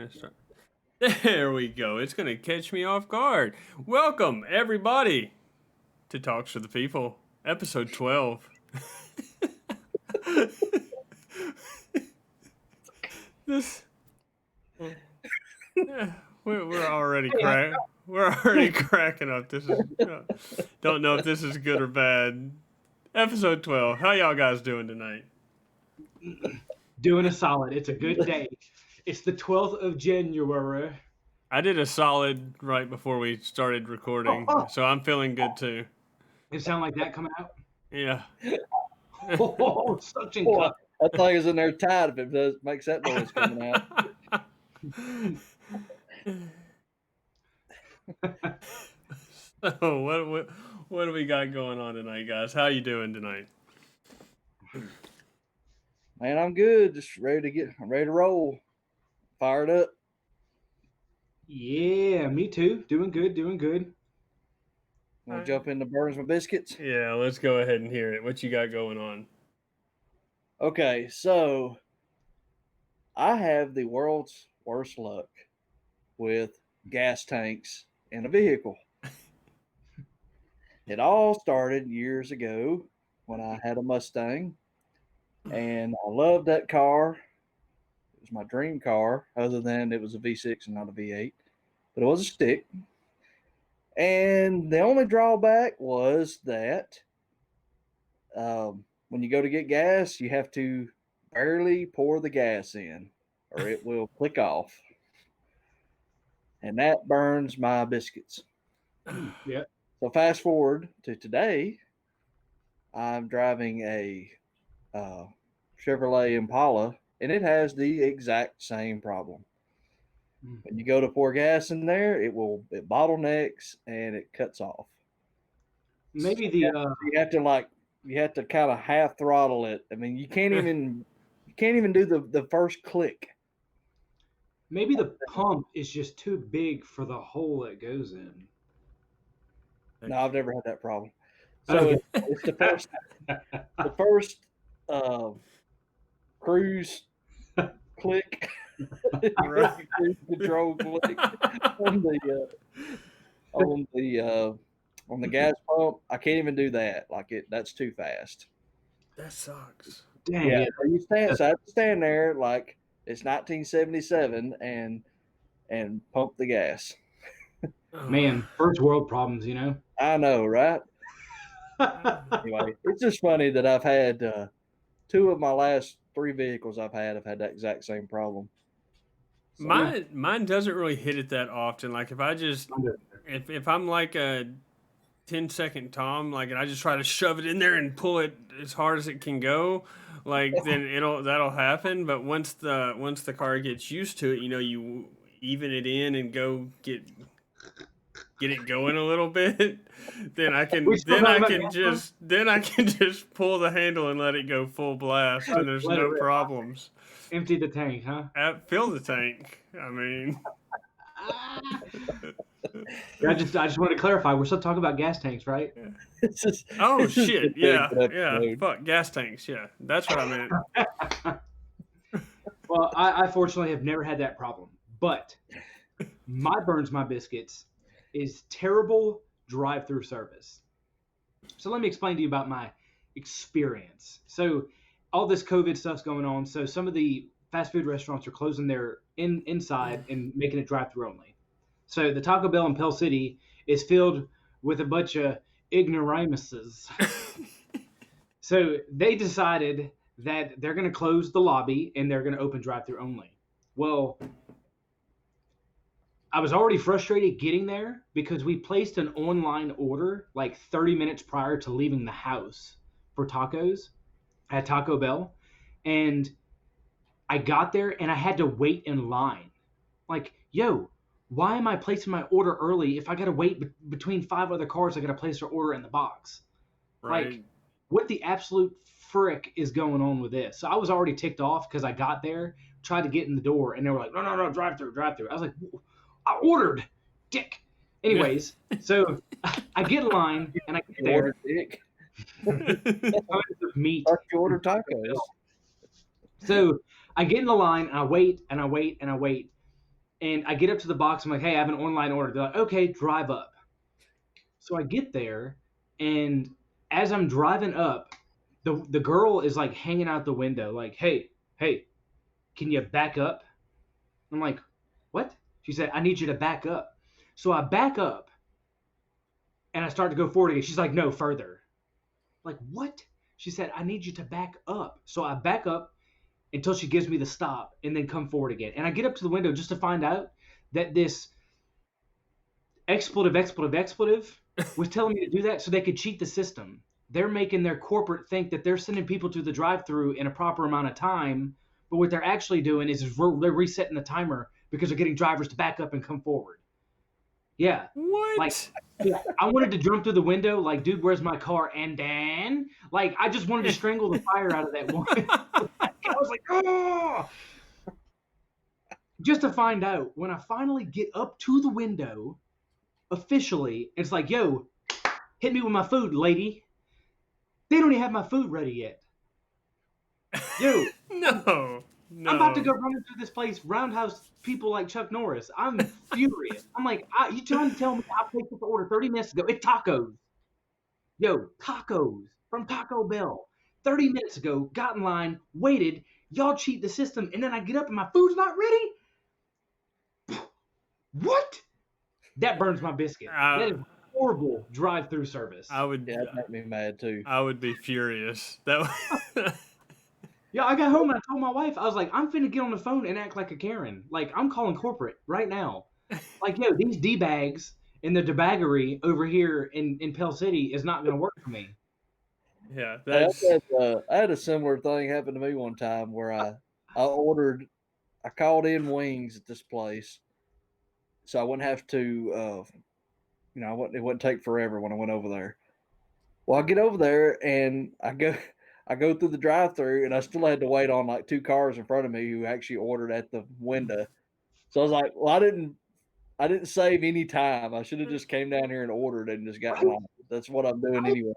gonna start. There we go. It's gonna catch me off guard. Welcome everybody to Talks for the People, episode 12. this, yeah, we're already We're already cracking up. This is don't know if this is good or bad. Episode 12. How y'all guys doing tonight? Doing a solid. It's a good day. It's the 12th of January. I did a solid right before we started recording, so I'm feeling good too. It sound like that coming out? Yeah. Oh, suction Boy, cup. that thing is in there tight if it does makes that noise coming out. So what do we got going on tonight, guys? How you doing tonight? Man, I'm good. Just ready to roll. Fired up. Yeah, me too. Doing good. Want to jump into Burns My Biscuits? Yeah, let's go ahead and hear it. What you got going on? Okay, so I have the world's worst luck with gas tanks in a vehicle. It all started years ago when I had a Mustang, and I loved that car. It was my dream car, other than it was a V6 and not a V8, but it was a stick. And the only drawback was that when you go to get gas, you have to barely pour the gas in, or it will click off. And that burns my biscuits. Yeah. So fast forward to today, I'm driving a Chevrolet Impala, and it has the exact same problem. When you go to pour gas in there, it bottlenecks and it cuts off. Maybe So the you have to kind of half throttle it. I mean, you can't even do the first click. maybe the pump is just too big for the hole it goes in. No, I've never had that problem. So Okay. it's the first cruise click, cruise control click on the gas pump. I can't even do that. That's too fast. That sucks. Dang, Yeah, yeah. so I have to stand there like it's 1977 and pump the gas. Man, first world problems, you know? I know, right? Anyway, it's just funny that I've had two of my last three vehicles have had that exact same problem. So, Mine doesn't really hit it that often. Like if I'm like a 10-second Tom, like, and I just try to shove it in there and pull it as hard as it can go, like then that'll happen. But once the car gets used to it, you even it in and go get it going a little bit, then I can just pull the handle and let it go full blast, and there's no problems. Empty the tank, huh? Fill the tank. I mean, I just wanted to clarify. We're still talking about gas tanks, right? oh shit! Yeah. Fuck gas tanks. Yeah, that's what I meant. Well, I fortunately have never had that problem, but my burns my biscuits is terrible drive-through service. So let me explain to you about my experience. So all this COVID stuff's going on. So some of the fast food restaurants are closing their inside and making it drive-through only. So the Taco Bell in Pell City is filled with a bunch of ignoramuses. So they decided that they're going to close the lobby and they're going to open drive-through only. Well, I was already frustrated getting there because we placed an online order like 30 minutes prior to leaving the house for tacos at Taco Bell. And I got there and I had to wait in line. Like, yo, why am I placing my order early if I got to wait between 5 other cars I got to place their order in the box? Right. Like, what the absolute frick is going on with this? So I was already ticked off because I got there, tried to get in the door, and they were like, no, drive-through. I was like, I ordered, dick. Anyways, so I get in line and I get there. Dick. Meat. You order tacos. So I get in the line and I wait. And I get up to the box. I'm like, hey, I have an online order. They're like, okay, drive up. So I get there, and as I'm driving up, the girl is like hanging out the window, like, hey, can you back up? I'm like, what? She said, I need you to back up. So I back up, and I start to go forward again. She's like, no, further. I'm like, what? She said, I need you to back up. So I back up until she gives me the stop, and then come forward again. And I get up to the window just to find out that this expletive was telling me to do that so they could cheat the system. They're making their corporate think that they're sending people to the drive-through in a proper amount of time, but what they're actually doing is they're resetting the timer because they're getting drivers to back up and come forward. Yeah. What? Like, yeah, I wanted to jump through the window, like, dude, where's my car? And then, like, I just wanted to strangle the fire out of that one. I was like, oh! Just to find out, when I finally get up to the window, officially, it's like, yo, hit me with my food, lady. They don't even have my food ready yet. Yo, No. I'm about to go running through this place, roundhouse people like Chuck Norris. I'm furious. I'm like, you trying to tell me I placed this order 30 minutes ago? It's tacos. Yo, tacos from Taco Bell. 30 minutes ago, got in line, waited. Y'all cheat the system, and then I get up and my food's not ready? What? That burns my biscuit. That is horrible drive-through service. Yeah, that made me mad too. I would be furious. Yeah, I got home and I told my wife, I was like, I'm finna get on the phone and act like a Karen. Like, I'm calling corporate right now. Like, yo, these D-bags and the debaggery over here in Pell City is not gonna work for me. Yeah, I had a similar thing happen to me one time where I called in wings at this place, so I wouldn't have to, it wouldn't take forever when I went over there. Well, I get over there and I go through the drive-through, and I still had to wait on like two cars in front of me who actually ordered at the window. So I was like, well, I didn't save any time. I should have just came down here and ordered and just gotten on. That's what I'm doing anyway.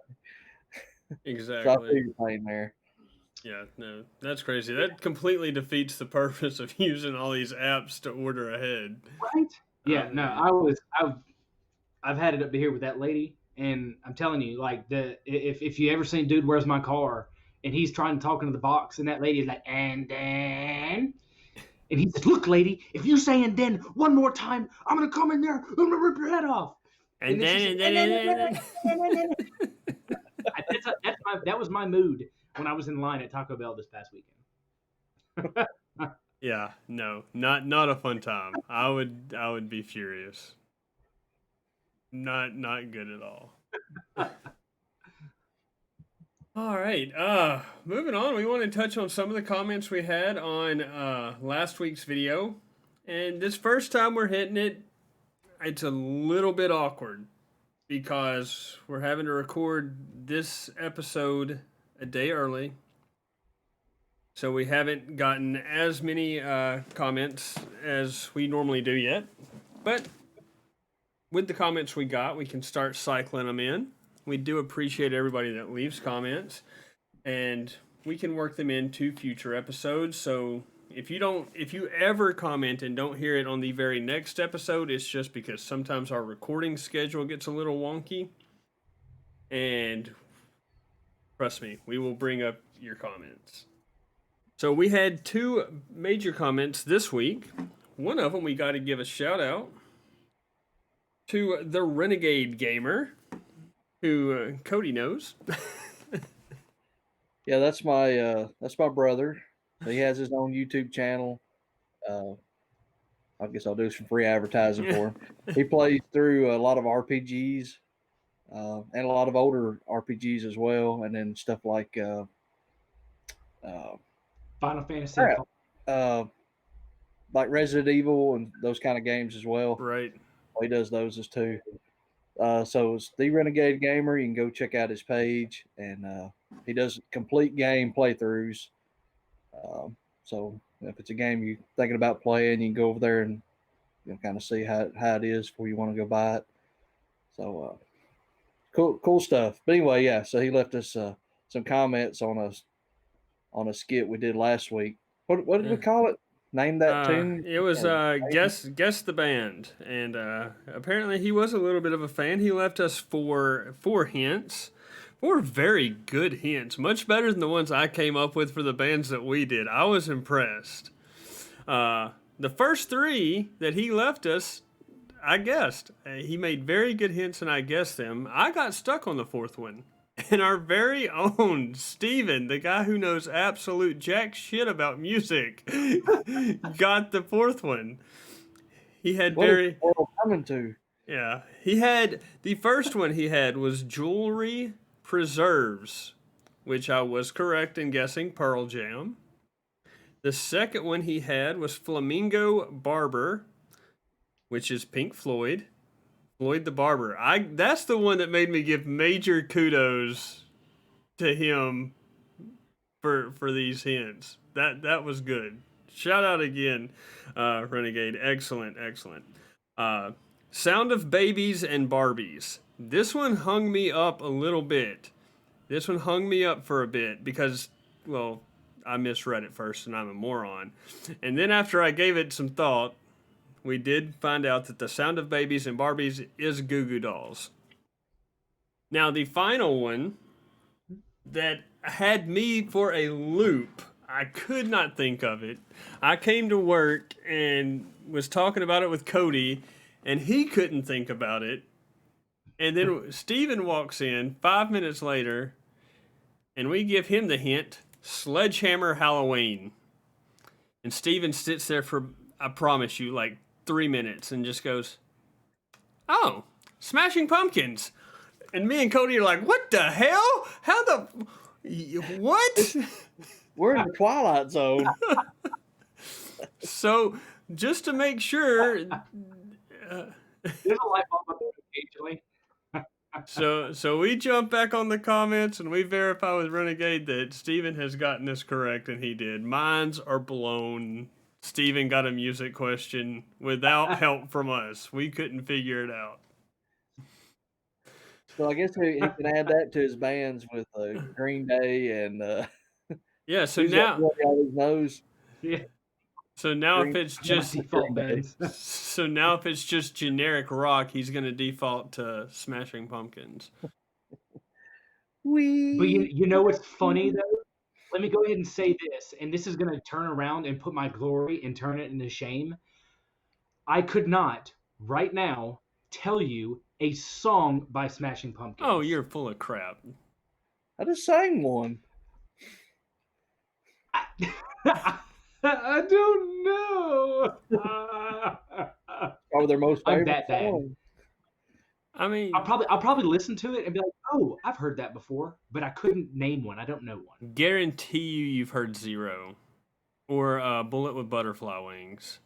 exactly. So I feel your pain there. Yeah, no, that's crazy. That completely defeats the purpose of using all these apps to order ahead. Right? Yeah, no, I've had it up to here with that lady, and I'm telling you, like, if you ever seen Dude, Where's My Car? And he's trying to talk into the box, and that lady is like, and then, and he says, look, lady, if you say and then one more time, I'm gonna come in there, I'm gonna rip your head off. And then. That was my mood when I was in line at Taco Bell this past weekend. Yeah, no, not a fun time. I would be furious. Not good at all. All right. Moving on, we want to touch on some of the comments we had on last week's video. And this first time we're hitting it, it's a little bit awkward because we're having to record this episode a day early. So we haven't gotten as many comments as we normally do yet. But with the comments we got, we can start cycling them in. We do appreciate everybody that leaves comments, and we can work them into future episodes. So if you ever comment and don't hear it on the very next episode, it's just because sometimes our recording schedule gets a little wonky. And trust me, we will bring up your comments. So we had two major comments this week. One of them we got to give a shout out to the Renegade Gamer, who Cody knows. Yeah, that's my brother. He has his own YouTube channel. I guess I'll do some free advertising for him. He plays through a lot of RPGs and a lot of older RPGs as well, and then stuff like Final Fantasy. Like Resident Evil and those kind of games as well. Right. He does those as too. So it's the Renegade Gamer. You can go check out his page, and he does complete game playthroughs. So if it's a game you're thinking about playing, you can go over there and kind of see how it is before you want to go buy it. So cool stuff. But anyway, yeah. So he left us some comments on a skit we did last week. What did we call it? Name that tune. It was guess the band, and apparently he was a little bit of a fan. He left us four hints, four very good hints, much better than the ones I came up with for the bands that we did. I was impressed. The first three that he left us, I guessed. He made very good hints, and I guessed them. I got stuck on the fourth one. And our very own Steven, the guy who knows absolute jack shit about music, got the fourth one. He had What is the world coming to? Yeah. He had the first one he had was Jewelry Preserves, which I was correct in guessing Pearl Jam. The second one he had was Flamingo Barber, which is Pink Floyd. Floyd the Barber. That's the one that made me give major kudos to him for these hints. That was good. Shout out again, Renegade. Excellent. Sound of Babies and Barbies. This one hung me up a little bit. This one hung me up for a bit because, well, I misread it first and I'm a moron. And then after I gave it some thought, we did find out that the Sound of Babies and Barbies is Goo Goo Dolls. Now, the final one that had me for a loop, I could not think of it. I came to work and was talking about it with Cody, and he couldn't think about it. And then Steven walks in 5 minutes later, and we give him the hint, Sledgehammer Halloween. And Steven sits there for, I promise you, like 3 minutes and just goes, "Oh, Smashing Pumpkins." And me and Cody are like, "What the hell? How the... what?" We're in the Twilight Zone. So, just to make sure... There's a light bulb up there occasionally. So we jump back on the comments and we verify with Renegade that Steven has gotten this correct, and he did. Minds are blown. Steven got a music question without help from us. We couldn't figure it out. So I guess he can add that to his bands with Green Day and Yeah, so who's now... that boy he always knows? Yeah. So now Green- if it's just... default bands. So now if it's just generic rock, he's going to default to Smashing Pumpkins. But you know what's funny though? Let me go ahead and say this, and this is going to turn around and put my glory and turn it into shame. I could not, right now, tell you a song by Smashing Pumpkins. Oh, you're full of crap. I just sang one. I don't know. Probably their most I'm favorite that bad. song. I mean, I'll probably listen to it and be like, "Oh, I've heard that before," but I couldn't name one. I don't know one. guarantee you've heard Zero. Or Bullet with Butterfly Wings.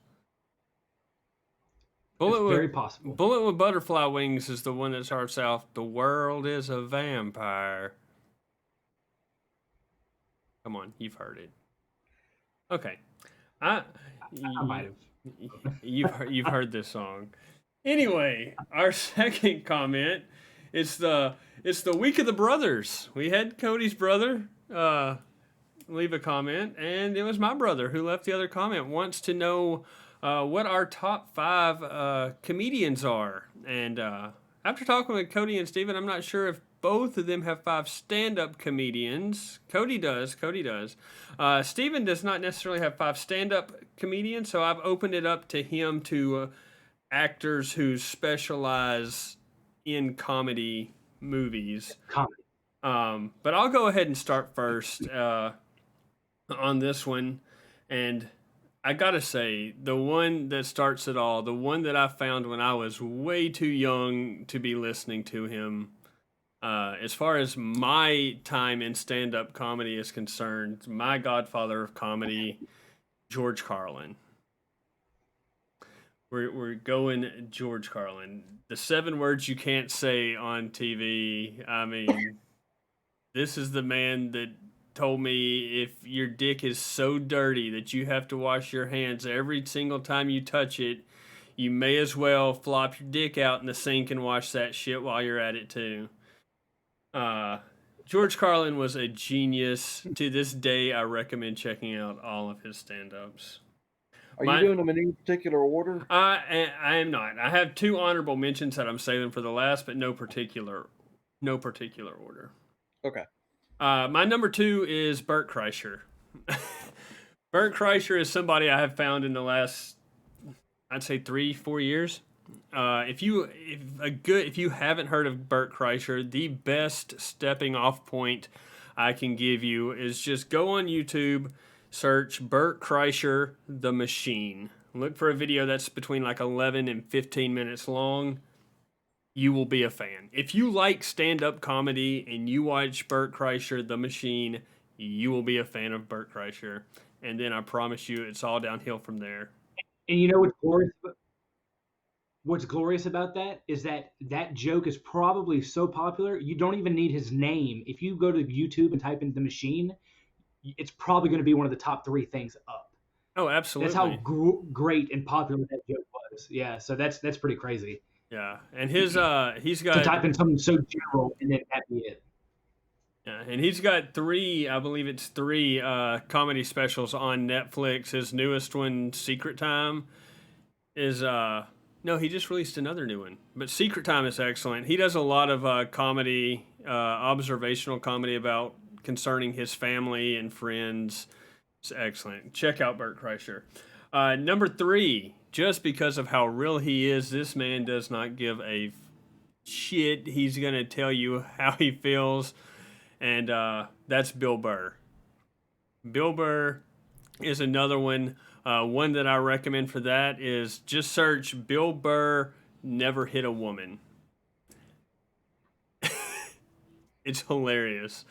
It's very possible. Bullet with Butterfly Wings is the one that starts out, "The world is a vampire." Come on, you've heard it. Okay. I might have. You've heard this song. Anyway, our second comment is the week of the brothers. We had Cody's brother leave a comment, and it was my brother who left the other comment. Wants to know what our top 5 comedians are. And after talking with Cody and Steven, I'm not sure if both of them have 5 stand-up comedians. Cody does. Steven does not necessarily have 5 stand-up comedians, so I've opened it up to him to actors who specialize in comedy movies. But I'll go ahead and start first on this one. And I gotta say, the one that starts it all, the one that I found when I was way too young to be listening to him, as far as my time in stand-up comedy is concerned, my godfather of comedy, George Carlin. We're going George Carlin. The 7 words you can't say on TV. I mean, this is the man that told me if your dick is so dirty that you have to wash your hands every single time you touch it, you may as well flop your dick out in the sink and wash that shit while you're at it too. George Carlin was a genius. To this day, I recommend checking out all of his stand-ups. Are you doing them in any particular order? I am not. I have 2 honorable mentions that I'm saving for the last, but no particular order. Okay. My number 2 is Bert Kreischer. Bert Kreischer is somebody I have found in the last, I'd say 3-4 years. If you haven't heard of Bert Kreischer, the best stepping off point I can give you is just go on YouTube, search Bert Kreischer the Machine. Look for a video that's between like 11 and 15 minutes long. You will be a fan. If you like stand-up comedy and you watch Bert Kreischer the Machine, you will be a fan of Bert Kreischer. And then I promise you, it's all downhill from there. And you know what's glorious? What's glorious about that is that joke is probably so popular you don't even need his name. If you go to YouTube and type in the Machine, it's probably going to be one of the top 3 things up. Oh, absolutely. That's how great and popular that joke was. Yeah, so that's pretty crazy. Yeah, and he's got to type in something so general and then that be it. Yeah, and he's got 3, I believe it's 3 comedy specials on Netflix. His newest one, Secret Time, is no, he just released another new one. But Secret Time is excellent. He does a lot of comedy, observational comedy about concerning his family and friends. It's excellent. Check out Bert Kreischer. Number 3, just because of how real he is, this man does not give a shit. He's going to tell you how he feels. And that's Bill Burr. Bill Burr is another one. One that I recommend for that is just search Bill Burr never hit a woman. It's hilarious.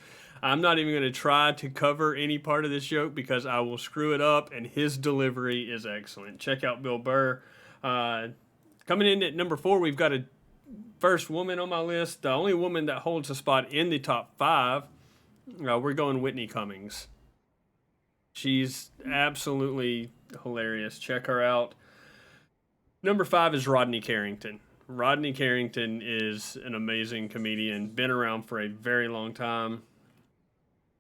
I'm not even going to try to cover any part of this joke because I will screw it up, and his delivery is excellent. Check out Bill Burr. Coming in at number 4, we've got a first woman on my list. The only woman that holds a spot in the top 5. We're going Whitney Cummings. She's absolutely hilarious. Check her out. Number 5 is Rodney Carrington. Rodney Carrington is an amazing comedian. Been around for a very long time.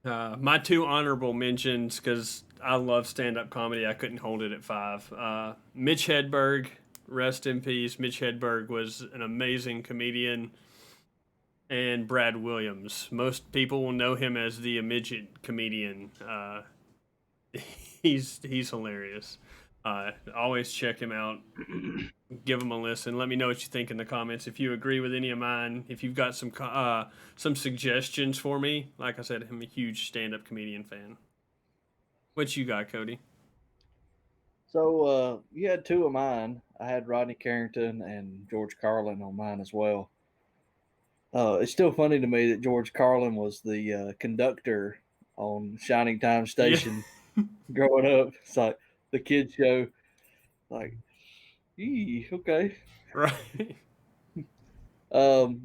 My 2 honorable mentions, because I love stand-up comedy, I couldn't hold it at 5. Mitch Hedberg, rest in peace. Mitch Hedberg was an amazing comedian. And Brad Williams. Most people will know him as the midget comedian. He's hilarious. Always check him out. Give him a listen. Let me know what you think in the comments. If you agree with any of mine, if you've got some suggestions for me. Like I said, I'm a huge stand-up comedian fan. What you got, Cody? So you had 2 of mine. I had Rodney Carrington and George Carlin on mine as well. It's still funny to me that George Carlin was the conductor on Shining Time Station growing up. It's like the kids show, like, okay. Right. The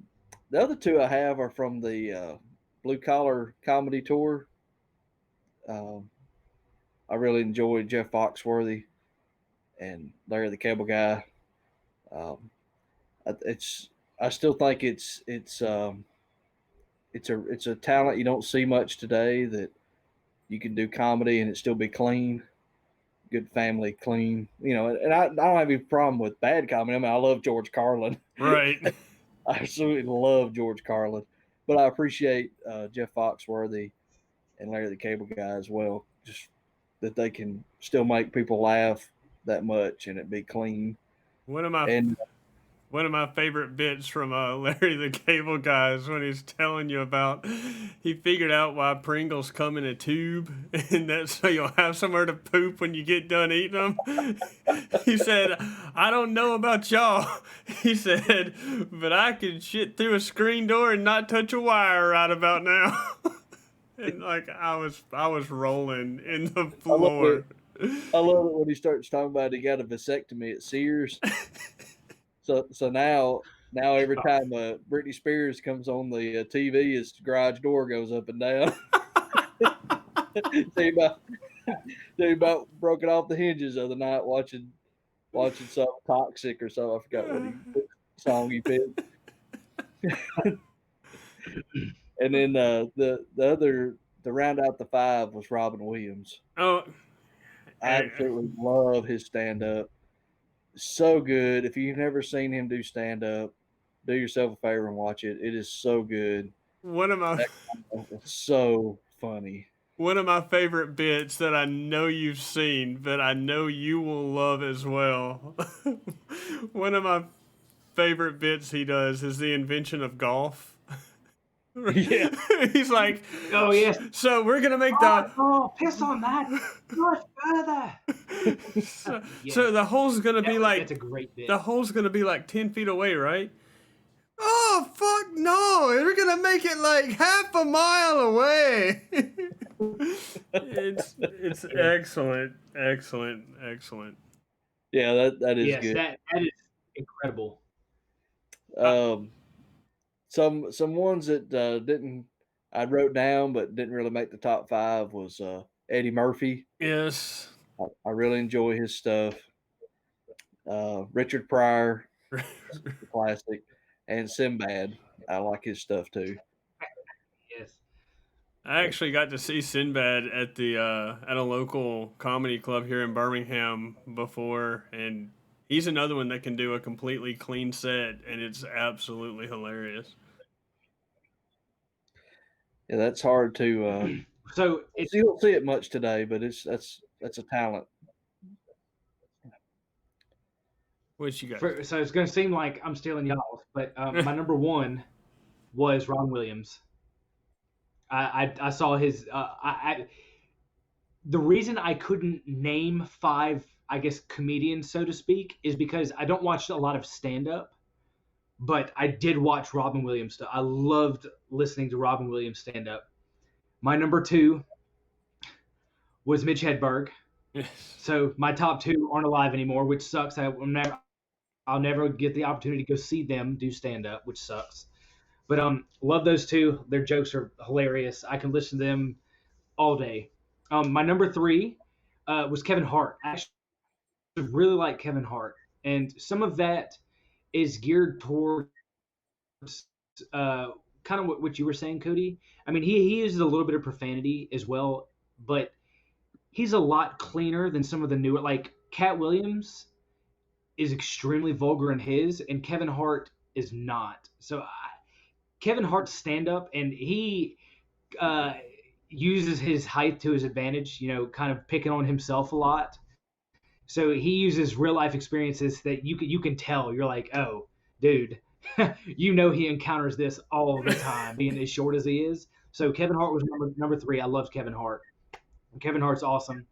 other 2 I have are from the Blue Collar Comedy Tour. I really enjoyed Jeff Foxworthy and Larry the Cable Guy. I still think it's a talent you don't see much today, that you can do comedy and it still be clean, good family, clean. And I don't have any problem with bad comedy. I mean, I love George Carlin. Right. I absolutely love George Carlin, but I appreciate Jeff Foxworthy and Larry the Cable Guy as well. Just that they can still make people laugh that much and it be clean. One of my favorite bits from Larry the Cable Guy is when he's telling you about he figured out why Pringles come in a tube, and that's so you'll have somewhere to poop when you get done eating them. He said, "I don't know about y'all," he said, "but I can shit through a screen door and not touch a wire right about now." And like I was rolling in the floor. I love it when he starts talking about he got a vasectomy at Sears. So now every time Britney Spears comes on the TV, his garage door goes up and down. They about broke it off the hinges the other night watching something Toxic or something. I forgot what song he picked. And then the round out the 5 was Robin Williams. Oh, absolutely love his stand up. So good. If you've never seen him do stand up, do yourself a favor and watch it. It is so good. One of my So funny. One of my favorite bits that I know you've seen, but I know you will love as well. One of my favorite bits he does is the invention of golf. Yeah. He's like, Oh yes. so we're gonna make Oh, piss on that. Much further. so the hole's gonna be like that's a great bit. The hole's gonna be like 10 feet away, right? Oh fuck no! We're gonna make it like half a mile away. It's excellent. Yeah, that is yes, good. that is incredible. Some ones that I wrote down but didn't really make the top 5 was Eddie Murphy. Yes. I really enjoy his stuff. Richard Pryor, classic, and Sinbad. I like his stuff too. Yes. I actually got to see Sinbad at a local comedy club here in Birmingham before, and he's another one that can do a completely clean set, and it's absolutely hilarious. Yeah, that's hard to. So you don't see it much today, but that's a talent. What you got? So it's going to seem like I'm stealing y'all, but my number 1 was Ron Williams. I saw his. The reason I couldn't name 5, I guess, comedians, so to speak, is because I don't watch a lot of stand-up, but I did watch Robin Williams stuff. I loved listening to Robin Williams stand-up. My number 2 was Mitch Hedberg. So my top 2 aren't alive anymore, which sucks. I'll never get the opportunity to go see them do stand-up, which sucks. But love those 2. Their jokes are hilarious. I can listen to them all day. My number 3 was Kevin Hart. I actually really like Kevin Hart, and some of that is geared towards kind of what you were saying, Cody. I mean, he uses a little bit of profanity as well, but he's a lot cleaner than some of the newer. Like Cat Williams is extremely vulgar in his, and Kevin Hart is not. So Kevin Hart's stand up, and he uses his height to his advantage, kind of picking on himself a lot. So he uses real life experiences that you can tell. You're like, oh, dude, he encounters this all the time, being as short as he is. So Kevin Hart was number 3. I loved Kevin Hart. Kevin Hart's awesome.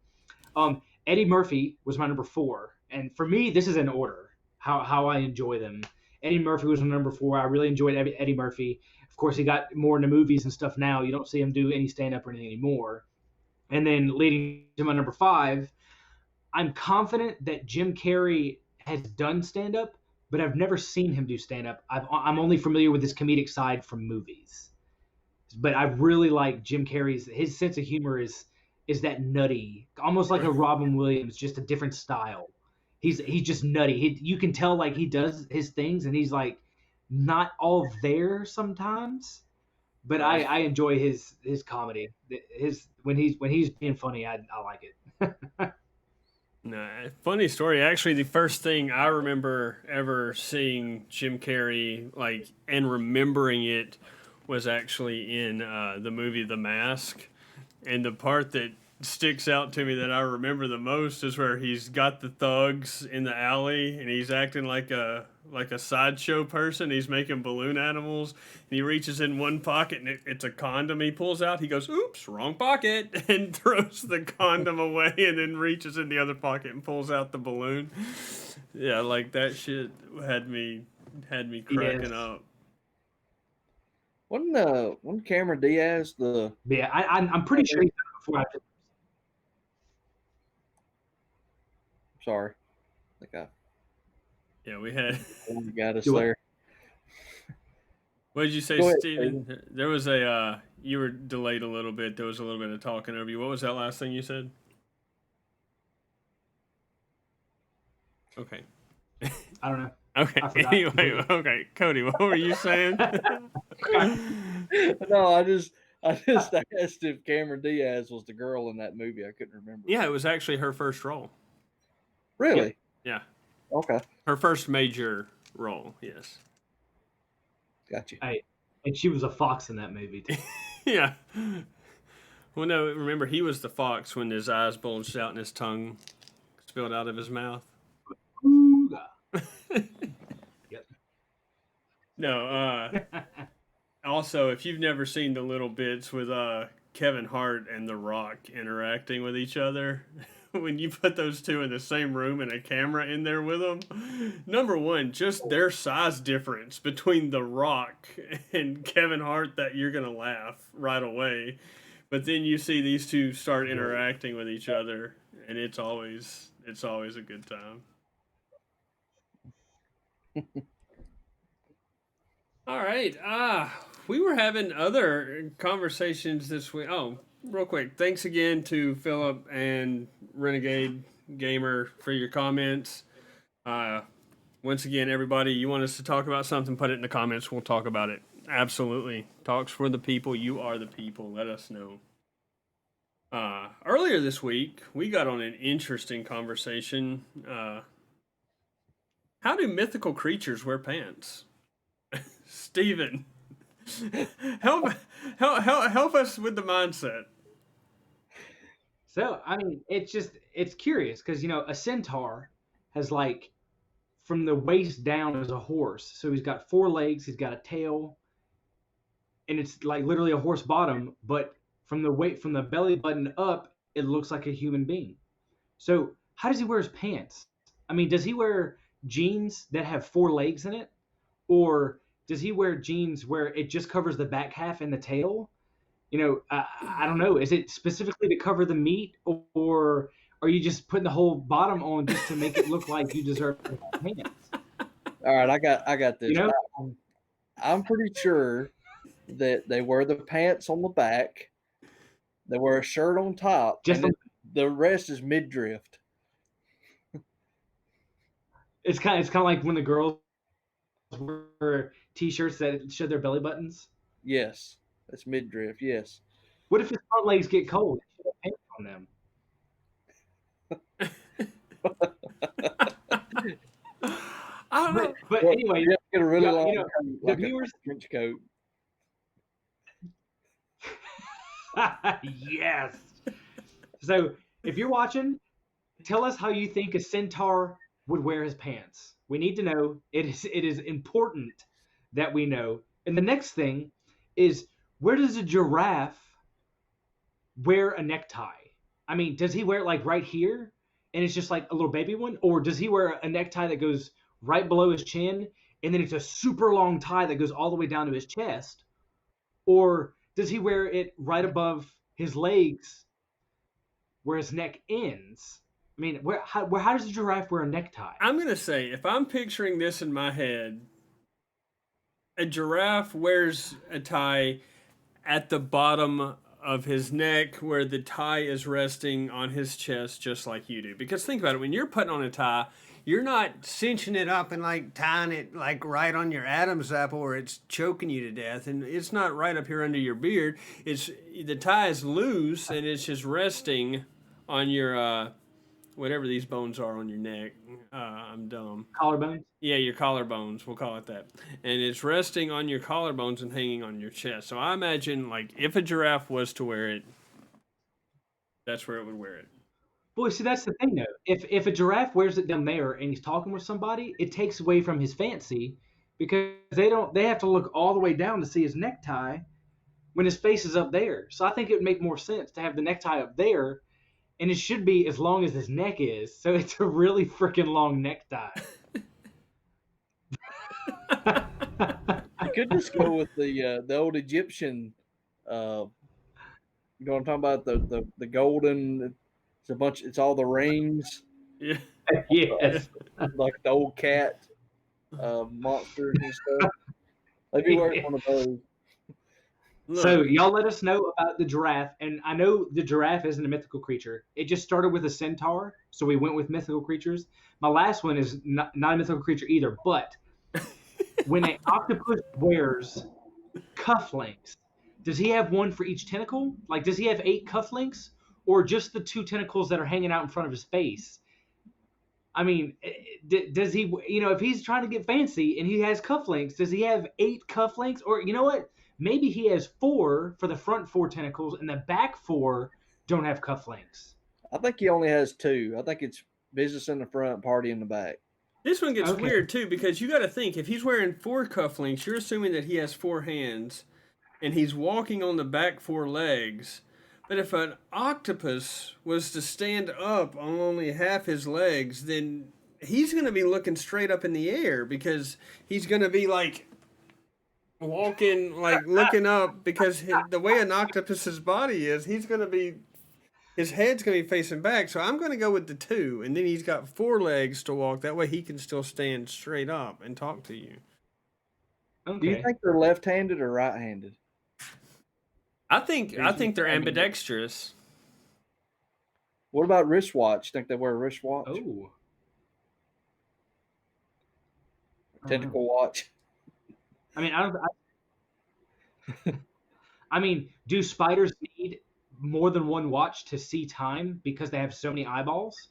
Eddie Murphy was my number 4, and for me, this is in order how I enjoy them. Eddie Murphy was my number 4. I really enjoyed Eddie Murphy. Of course, he got more into movies and stuff now. You don't see him do any stand up or anything anymore. And then leading to my number 5, I'm confident that Jim Carrey has done stand up, but I've never seen him do stand up. I'm only familiar with his comedic side from movies. But I really like Jim Carrey's. His sense of humor is that nutty, almost like a Robin Williams, just a different style. He's just nutty. You can tell like he does his things, and he's like not all there sometimes. But I enjoy his comedy. When he's being funny, I like it. No, funny story. Actually, the first thing I remember ever seeing Jim Carrey and remembering it was actually in the movie The Mask, and the part that sticks out to me that I remember the most is where he's got the thugs in the alley and he's acting like a sideshow person. He's making balloon animals, and he reaches in one pocket and it's a condom he pulls out. He goes, oops, wrong pocket, and throws the condom away, and then reaches in the other pocket and pulls out the balloon. Yeah, like that shit had me cracking up. Wasn't Cameron Diaz the? Yeah, I'm pretty sure he's done it before. Sorry, Yeah, we had. You got us there. What did you say, Go ahead, Steven? There was you were delayed a little bit. There was a little bit of talking over you. What was that last thing you said? Okay. I don't know. Okay. Anyway, okay, Cody, what were you saying? No, I just asked if Cameron Diaz was the girl in that movie. I couldn't remember. Yeah, it was actually her first role. Really? Yeah. Okay. Her first major role, yes. Gotcha. Hey, and she was a fox in that movie too. Yeah. Well, no, remember, he was the fox when his eyes bulged out and his tongue spilled out of his mouth. Ooga. Yep. No, also, if you've never seen the little bits with Kevin Hart and The Rock interacting with each other, when you put those two in the same room and a camera in there with them, number one, just their size difference between The Rock and Kevin Hart, that you're gonna laugh right away. But then you see these two start interacting with each other, and it's always a good time. All right. We were having other conversations this week. Oh, real quick. Thanks again to Philip and Renegade Gamer for your comments. Once again, everybody, you want us to talk about something, put it in the comments. We'll talk about it. Absolutely. Talks for the people. You are the people. Let us know. Earlier this week, we got on an interesting conversation. How do mythical creatures wear pants? Steven, help us with the mindset. So I mean, it's curious because a centaur has like from the waist down as a horse. So he's got 4 legs, he's got a tail, and it's like literally a horse bottom. But from the belly button up, it looks like a human being. So how does he wear his pants? I mean, does he wear jeans that have 4 legs in it, or does he wear jeans where it just covers the back half and the tail? I don't know. Is it specifically to cover the meat, or are you just putting the whole bottom on just to make it look like you deserve pants? All right, I got this. You know, I'm pretty sure that they wear the pants on the back, they wear a shirt on top, just and the rest is midriff. it's kind of like when the girls wear t-shirts that show their belly buttons. Yes, that's midriff. Yes. What if his front legs get cold? He should have pants on them. I don't know. But anyway, you have to get a really long coat, like the viewers, a trench coat. yes. So if you're watching, tell us how you think a centaur would wear his pants. We need to know. It is important that we know. And the next thing is, where does a giraffe wear a necktie? I mean, does he wear it like right here and it's just like a little baby one? Or does he wear a necktie that goes right below his chin and then it's a super long tie that goes all the way down to his chest? Or does he wear it right above his legs where his neck ends? I mean, how does a giraffe wear a necktie? I'm going to say, if I'm picturing this in my head, a giraffe wears a tie at the bottom of his neck where the tie is resting on his chest, just like you do. Because think about it, when you're putting on a tie, you're not cinching it up and like tying it like right on your Adam's apple where it's choking you to death, and it's not right up here under your beard. It's the tie is loose and it's just resting on your whatever these bones are on your neck. I'm dumb. Collarbones? Yeah, your collarbones, we'll call it that. And it's resting on your collarbones and hanging on your chest. So I imagine, like, if a giraffe was to wear it, that's where it would wear it. Boy, see, that's the thing, though. If a giraffe wears it down there and he's talking with somebody, it takes away from his fancy because they have to look all the way down to see his necktie when his face is up there. So I think it would make more sense to have the necktie up there, and it should be as long as his neck is. So it's a really freaking long necktie. You could just go with the old Egyptian. You know what I'm talking about? The golden. It's all the rings. Yeah. Yes. Like the old cat monsters and stuff. Maybe wear one of those. Look, So y'all let us know about the giraffe, and I know the giraffe isn't a mythical creature. It just started with a centaur, so we went with mythical creatures. My last one is not a mythical creature either, but when an octopus wears cufflinks, does he have one for each tentacle? Like, does he have 8 cufflinks, or just the 2 tentacles that are hanging out in front of his face? I mean, does he? If he's trying to get fancy and he has cufflinks, does he have 8 cufflinks? Or you know what? Maybe he has 4 for the front 4 tentacles, and the back 4 don't have cufflinks. I think he only has 2. I think it's business in the front, party in the back. This one gets weird too, because you got to think, if he's wearing 4 cufflinks, you're assuming that he has 4 hands, and he's walking on the back 4 legs. But if an octopus was to stand up on only half his legs, then he's going to be looking straight up in the air, because he's going to be like walking, like looking up, because the way an octopus's body is, his head's going to be facing back. So I'm going to go with the 2, and then he's got 4 legs to walk. That way he can still stand straight up and talk to you. Okay. Do you think they're left-handed or right-handed? I think they're ambidextrous. What about wristwatch? Think they wear a wristwatch? Oh. Tentacle watch. I mean, do spiders need more than one watch to see time because they have so many eyeballs?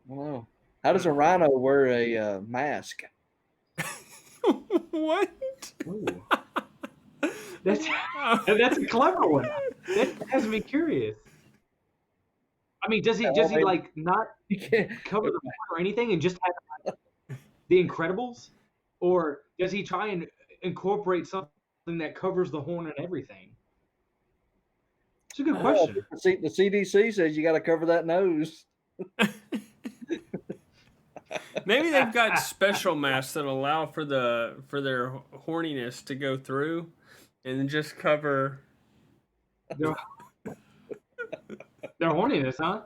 I don't know. How does a rhino wear a mask? What? Ooh. That's a clever one. That has me curious. I mean, does he like not cover the horn or anything and just have the Incredibles, or does he try and incorporate something that covers the horn and everything? It's a good question. The CDC says you got to cover that nose. Maybe they've got special masks that allow for their horniness to go through, and then just cover their horniness, huh?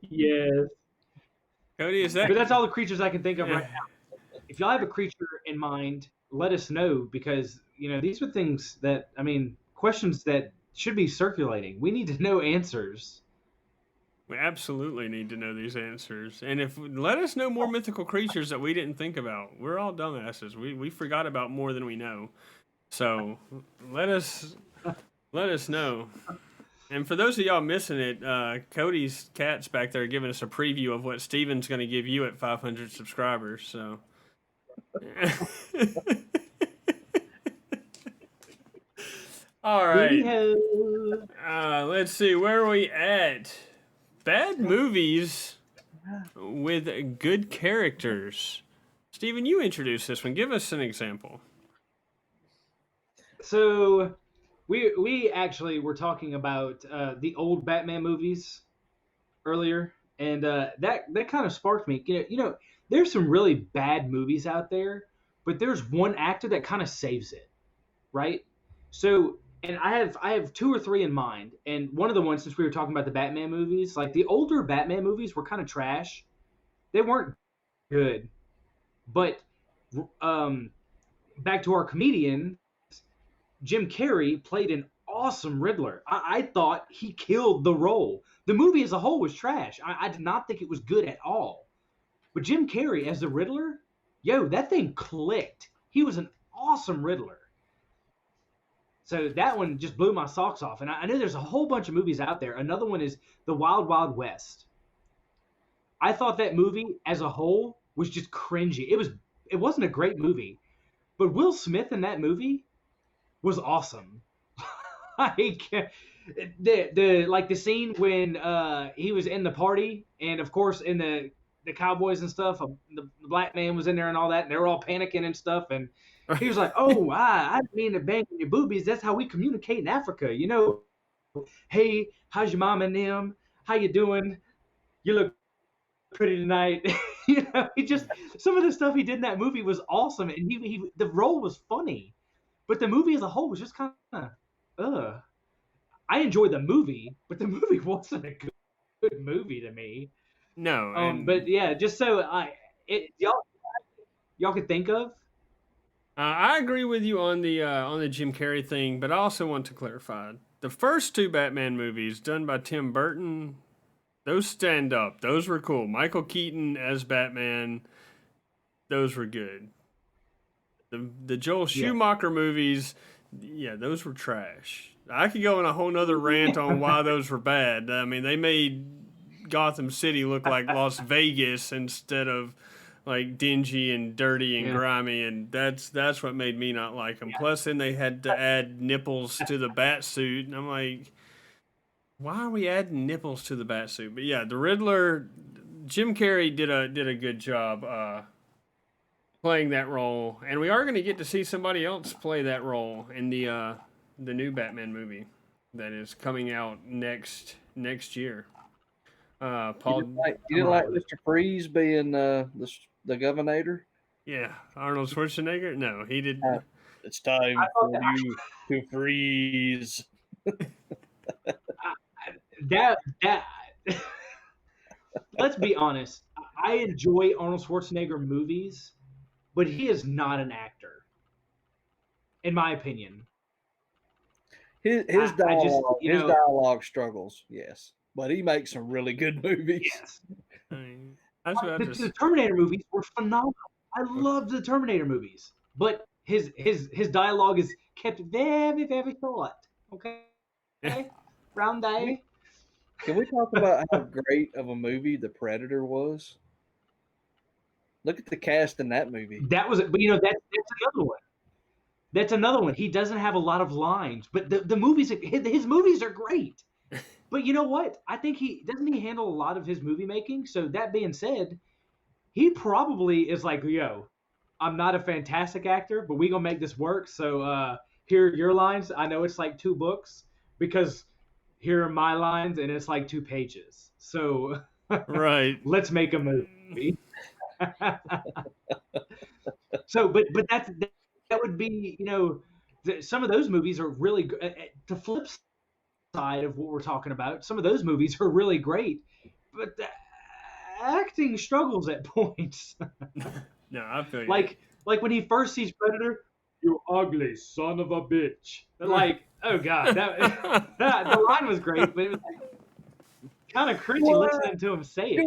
Yes. Cody, is that? But that's all the creatures I can think of right now. If y'all have a creature in mind, let us know, because these are things that, questions that should be circulating. We need to know answers. We absolutely need to know these answers. And let us know more mythical creatures that we didn't think about. We're all dumbasses. We forgot about more than we know. So let us know. And for those of y'all missing it, Cody's cat's back there giving us a preview of what Steven's going to give you at 500 subscribers. So. All right. Let's see. Where are we at? Bad movies with good characters. Steven, you introduced this one. Give us an example. So we actually were talking about the old Batman movies earlier, and that kind of sparked me. There's some really bad movies out there, but there's one actor that kind of saves it, right? So, and I have 2 or 3 in mind, and one of the ones, since we were talking about the Batman movies, like the older Batman movies were kind of trash. They weren't good, but back to our comedian, Jim Carrey played an awesome Riddler. I thought he killed the role. The movie as a whole was trash. I did not think it was good at all. But Jim Carrey as the Riddler, that thing clicked. He was an awesome Riddler. So that one just blew my socks off. And I know there's a whole bunch of movies out there. Another one is The Wild Wild West. I thought that movie as a whole was just cringy. It wasn't a great movie. But Will Smith in that movie was awesome. Like the scene when he was in the party, and of course in the Cowboys and stuff, the black man was in there and all that, and they were all panicking and stuff, and he was like, "Oh, I didn't mean to bang on your boobies. That's how we communicate in Africa, Hey, how's your mom and them? How you doing? You look pretty tonight." He just, some of the stuff he did in that movie was awesome, and he the role was funny, but the movie as a whole was just kind of, I enjoyed the movie, but the movie wasn't a good movie to me. No, but yeah, just so y'all could think of. I agree with you on the Jim Carrey thing, but I also want to clarify the first 2 Batman movies done by Tim Burton. Those stand up. Those were cool. Michael Keaton as Batman. Those were good. The Joel Schumacher movies, yeah, those were trash. I could go on a whole nother rant on why those were bad. I mean, they made Gotham City look like Las Vegas instead of like dingy and dirty and grimy, and that's what made me not like them. Plus, then they had to add nipples to the bat suit, and I'm like, why are we adding nipples to the bat suit? But yeah, the Riddler, Jim Carrey did a good job playing that role, and we are going to get to see somebody else play that role in the new Batman movie that is coming out next year. Paul, you didn't like Mr. Freeze being the governor? Yeah, Arnold Schwarzenegger. No, he did. It's time for you to freeze. that let's be honest. I enjoy Arnold Schwarzenegger movies, but he is not an actor, in my opinion. His dialogue struggles, yes, but he makes some really good movies. Yes. The Terminator movies were phenomenal. I loved the Terminator movies, but his dialogue is kept very, very short. Okay, round day. Can we talk about how great of a movie The Predator was? Look at the cast in that movie. But that's another one. That's another one. He doesn't have a lot of lines, but the movies, his movies are great. But you know what? I think he handle a lot of his movie making. So that being said, he probably is like, yo, I'm not a fantastic actor, but we gonna make this work. So here are your lines. I know it's like 2 books because here are my lines, and it's like 2 pages. So right, let's make a movie. So, but that would be, some of those movies are really good. The flip side of what we're talking about, some of those movies are really great, but the acting struggles at points. No, I feel you. Like when he first sees Predator, you ugly son of a bitch. Like, oh god, that the line was great, but it was like kind of cringy listening to him say it.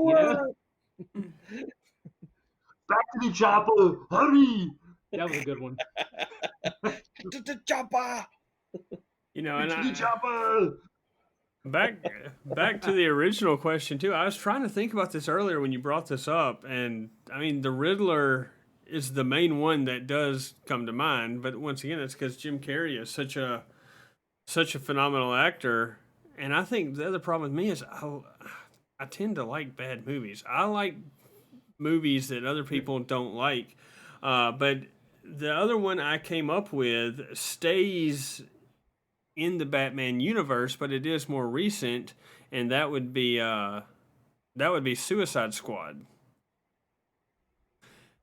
Back to the chopper, hurry! That was a good one. To the chopper. And chopper. Back to the original question too. I was trying to think about this earlier when you brought this up, and I mean the Riddler is the main one that does come to mind. But once again, it's because Jim Carrey is such a phenomenal actor, and I think the other problem with me is I tend to like bad movies. I like movies that other people don't like, but the other one I came up with stays in the Batman universe, but it is more recent, and that would be Suicide Squad.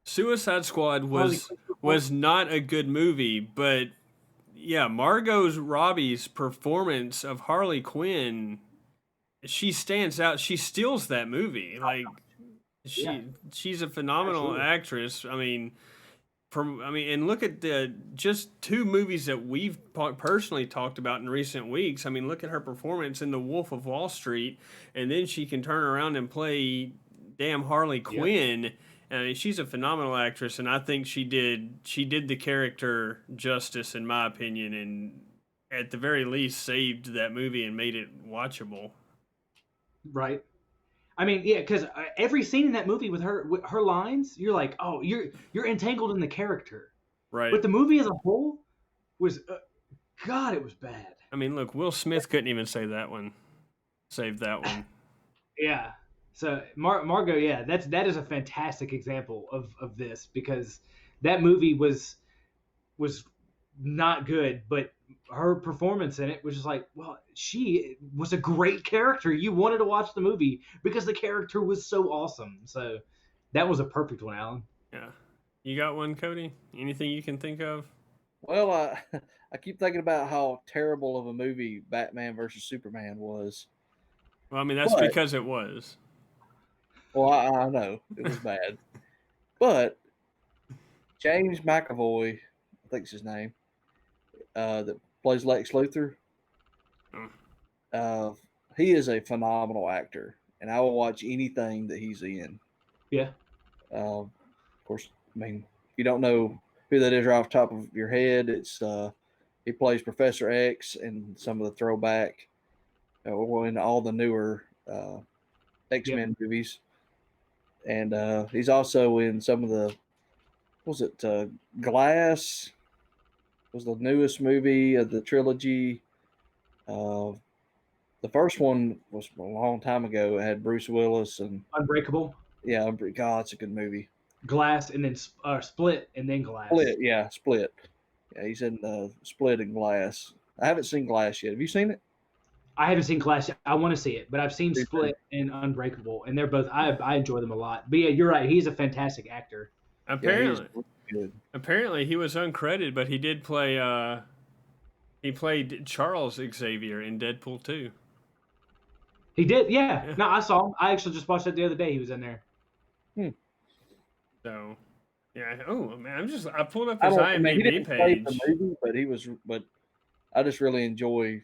Suicide Squad was not a good movie, but yeah, Margot Robbie's performance of Harley Quinn, she stands out. She steals that movie. Like she's a phenomenal actress. I mean, and look at the just 2 movies that we've personally talked about in recent weeks. I mean, look at her performance in The Wolf of Wall Street, and then she can turn around and play damn Harley Quinn. I mean, she's a phenomenal actress, and I think she did the character justice, in my opinion, and at the very least saved that movie and made it watchable. Right. I mean, yeah, because every scene in that movie with her lines, you're like, oh, you're entangled in the character. Right. But the movie as a whole was, God, it was bad. I mean, look, Will Smith couldn't even say that one. Saved that one. Yeah. So Margot, yeah, that is a fantastic example of this, because that movie was not good, but her performance in it was just like, well, she was a great character. You wanted to watch the movie because the character was so awesome. So that was a perfect one, Alan. Yeah. You got one, Cody? Anything you can think of? Well, I keep thinking about how terrible of a movie Batman versus Superman was. Well, I mean, that's because it was. Well, I know it was bad, but James McAvoy, I think it's his name, that plays Lex Luthor. He is a phenomenal actor, and I will watch anything that he's in. Yeah. Of course, I mean, if you don't know who that is right off the top of your head. It's he plays Professor X in some of the throwback, well, in all the newer X-Men movies, and he's also in some of the, what was it Glass was the newest movie of the trilogy. Uh, the first one was a long time ago. It had Bruce Willis and Unbreakable, yeah, God, it's a good movie. Glass, and then Split, and then Glass. Split, yeah, Split. Yeah, he's in Split and Glass. I haven't seen Glass yet. Have you seen it? I haven't seen Glass. I want to see it, but I've seen Me too. Split and Unbreakable, and they're both. I enjoy them a lot. But yeah, you're right. He's a fantastic actor. Apparently, yeah, good. Apparently he was uncredited, but he did play. He played Charles Xavier in Deadpool 2. He did, yeah. No, I saw him. I actually just watched that the other day. He was in there. So, yeah. Oh man, I pulled up I his don't. I mean, he IMDb didn't play page. the movie, but he was. But I just really enjoy,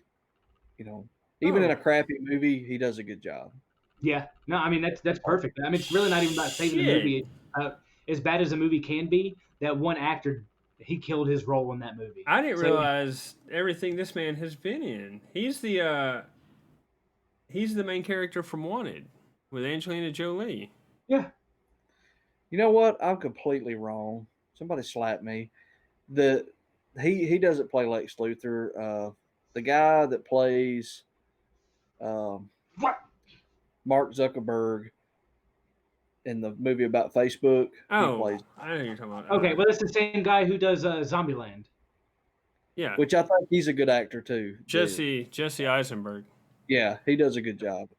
even in a crappy movie, he does a good job. Yeah. No, I mean that's perfect. I mean, it's really not even about saving the movie. As bad as a movie can be, that one actor, he killed his role in that movie. I didn't realize everything this man has been in. He's the main character from Wanted with Angelina Jolie. Yeah. You know what? I'm completely wrong. Somebody slapped me. He doesn't play Lex Luthor. The guy that plays What? Mark Zuckerberg in the movie about Facebook. Oh, he plays. I know who you're talking about. Okay, well, that's the same guy who does Zombieland. Yeah, Which I think he's a good actor too. Jesse Eisenberg. Yeah, he does a good job.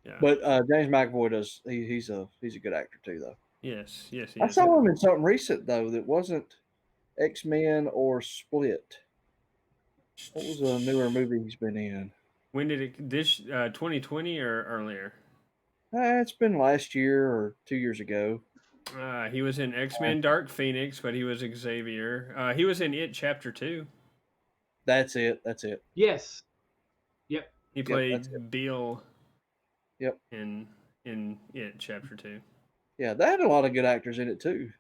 Yeah. But James McAvoy does. He's a good actor too, though. Yes. I saw him in something recent though that wasn't X-Men or Split. What was a newer movie he's been in? When did it? This 2020 or earlier? It's been last year or 2 years ago. He was in X-Men Dark Phoenix, but he was Xavier. He was in It Chapter 2. That's it. Yes. Yep. He played Bill. Yep. In It Chapter 2. Yeah, they had a lot of good actors in it too.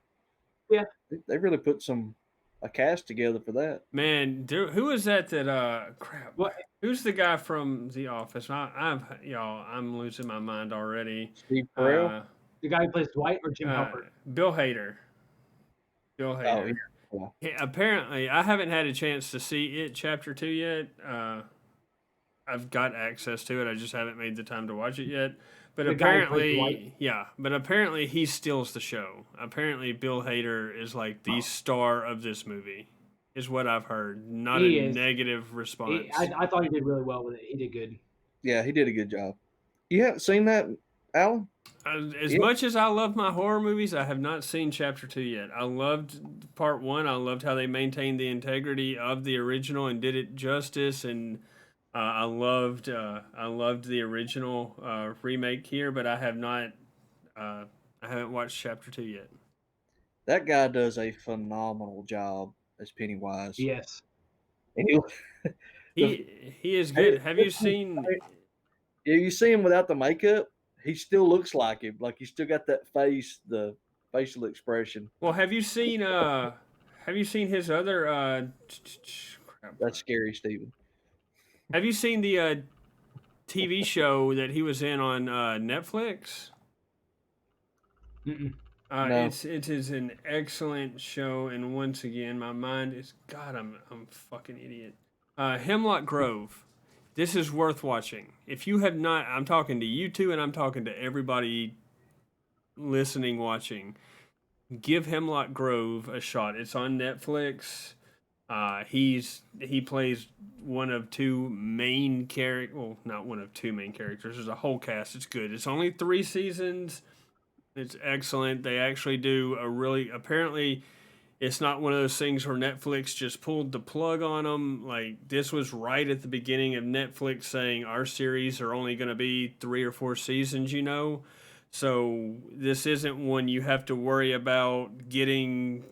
Yeah. They really put a cast together for that. Man, who was that? Crap. What? Who's the guy from The Office? I'm losing my mind already. Steve Carell. The guy who plays Dwight or Jim Halpert? Bill Hader. Bill Hader. Oh, yeah. Apparently, I haven't had a chance to see It Chapter 2 yet. I've got access to it. I just haven't made the time to watch it yet. But apparently he steals the show. Apparently, Bill Hader is like the star of this movie, is what I've heard. Not a negative response. I thought he did really well with it. He did good. Yeah, he did a good job. You haven't seen that, Alan? As much as I love my horror movies, I have not seen Chapter 2 yet. I loved Part 1. I loved how they maintained the integrity of the original and did it justice. And I loved the original remake here, but I haven't watched Chapter 2 yet. That guy does a phenomenal job as Pennywise. Yes. He is good. Have you seen? Yeah, you see him without the makeup. He still looks like him. Like he's still got that face, the facial expression. Well, have you seen his other? That's scary, Steven. Have you seen the TV show that he was in on Netflix? Mm-mm. No. It is an excellent show, and once again, my mind is I'm a fucking idiot. Hemlock Grove. This is worth watching. If you have not, I'm talking to you two, and I'm talking to everybody listening, watching. Give Hemlock Grove a shot. It's on Netflix. He plays one of two main characters. Well, not one of two main characters. There's a whole cast. It's good. It's only 3 seasons. It's excellent. They actually do apparently it's not one of those things where Netflix just pulled the plug on them. Like, this was right at the beginning of Netflix saying our series are only going to be 3 or 4 seasons, So this isn't one you have to worry about getting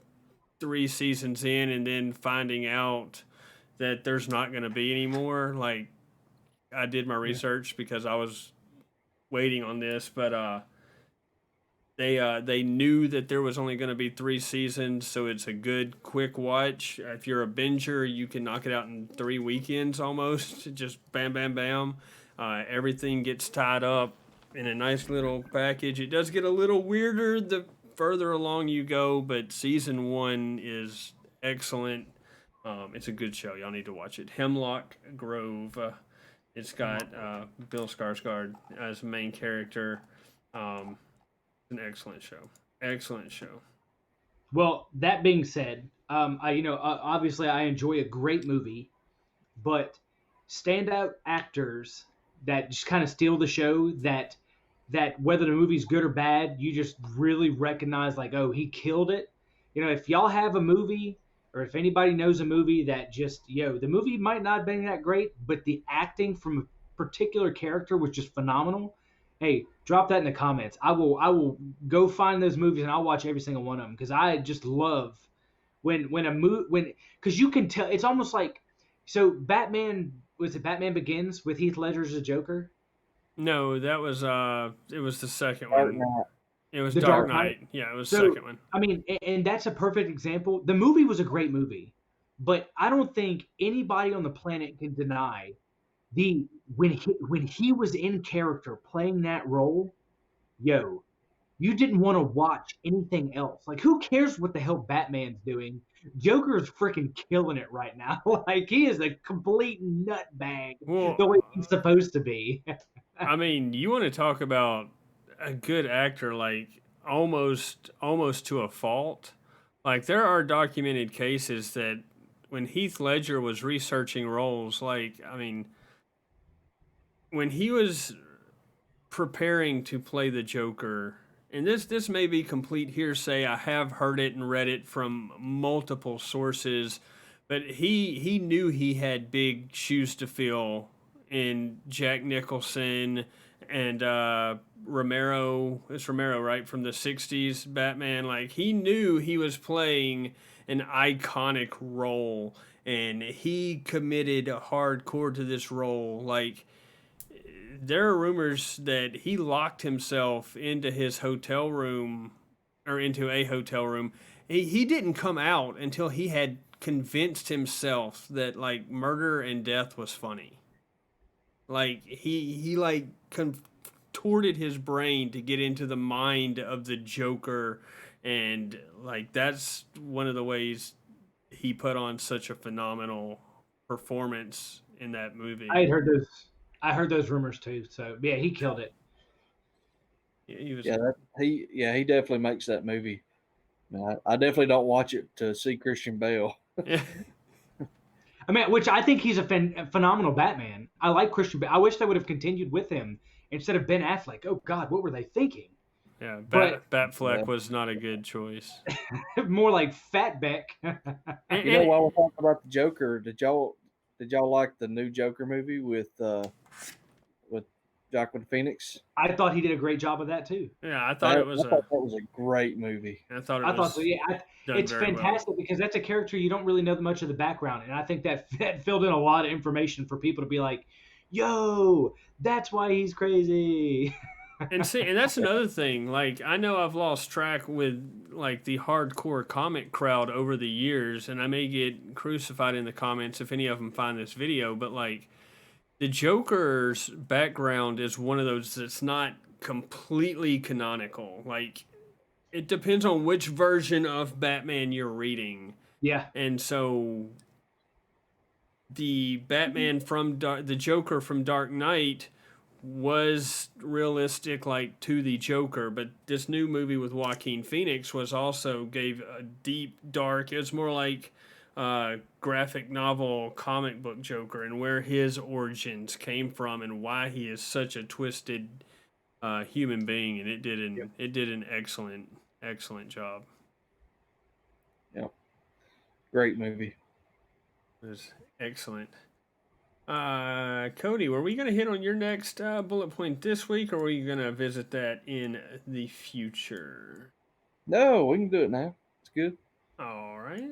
3 seasons in and then finding out that there's not going to be any more. Like, I did my research because I was waiting on this, but They knew that there was only going to be 3 seasons, so it's a good quick watch. If you're a binger, you can knock it out in 3 weekends almost. Just bam, bam, bam. Everything gets tied up in a nice little package. It does get a little weirder the further along you go, but season 1 is excellent. It's a good show. Y'all need to watch it. Hemlock Grove. It's got Bill Skarsgård as the main character. An excellent show. Excellent show. Well, that being said, obviously I enjoy a great movie, but standout actors that just kind of steal the show, that whether the movie's good or bad, you just really recognize like, oh, he killed it. If y'all have a movie, or if anybody knows a movie that just, the movie might not have been that great, but the acting from a particular character was just phenomenal. Hey, drop that in the comments. I will go find those movies and I'll watch every single one of them, because I just love when a movie, because you can tell it's almost like, so Batman, was it Batman Begins with Heath Ledger as a Joker? No, that was it was the second Dark one. Knight. It was The Dark Dark Knight. Knight. Yeah, it was the So second one. I mean, and that's a perfect example. The movie was a great movie, but I don't think anybody on the planet can deny the when he was in character playing that role. Yo, you didn't want to watch anything else. Like, who cares what the hell Batman's doing? Joker is freaking killing it right now. Like, he is a complete nutbag the Well, way he's supposed to be. I mean, you want to talk about a good actor, like almost to a fault. Like there are documented cases that when Heath Ledger was researching roles, like I mean, when he was preparing to play the Joker, and this may be complete hearsay. I have heard it and read it from multiple sources, but he knew he had big shoes to fill in Jack Nicholson and Romero. It's Romero, right, from the '60s Batman. Like he knew he was playing an iconic role, and he committed hardcore to this role. Like there are rumors that he locked himself into his hotel room or into a hotel room. He didn't come out until he had convinced himself that like murder and death was funny. Like he like contorted his brain to get into the mind of the Joker, and like that's one of the ways he put on such a phenomenal performance in that movie. I had heard those. I heard those rumors too. So yeah, he killed it. He was He definitely makes that movie. I definitely don't watch it to see Christian Bale. yeah. I mean, which I think he's a phenomenal Batman. I like Christian Bale. I wish they would have continued with him instead of Ben Affleck. Oh God, what were they thinking? Yeah, But Batfleck was not a good choice. more like Fatback. While we're talking about the Joker, did y'all like the new Joker movie with Joaquin Phoenix? I thought he did a great job of that too. Yeah, I thought that was a great movie. I thought it I was. thought so. Yeah, Done it's very fantastic because that's a character you don't really know much of the background, and I think that filled in a lot of information for people to be like, "Yo, that's why he's crazy." And that's another thing. Like I know I've lost track with like the hardcore comic crowd over the years, and I may get crucified in the comments if any of them find this video. But like the Joker's background is one of those that's not completely canonical. Like it depends on which version of Batman you're reading. Yeah. And so the the Joker from Dark Knight was realistic like to the Joker, but this new movie with Joaquin Phoenix was also gave a deep dark, it was more like graphic novel comic book Joker and where his origins came from and why he is such a twisted human being, and it did an excellent job. Yeah, great movie. It was excellent. Cody, were we going to hit on your next bullet point this week, or were you going to visit that in the future? No, we can do it now. It's good. All right.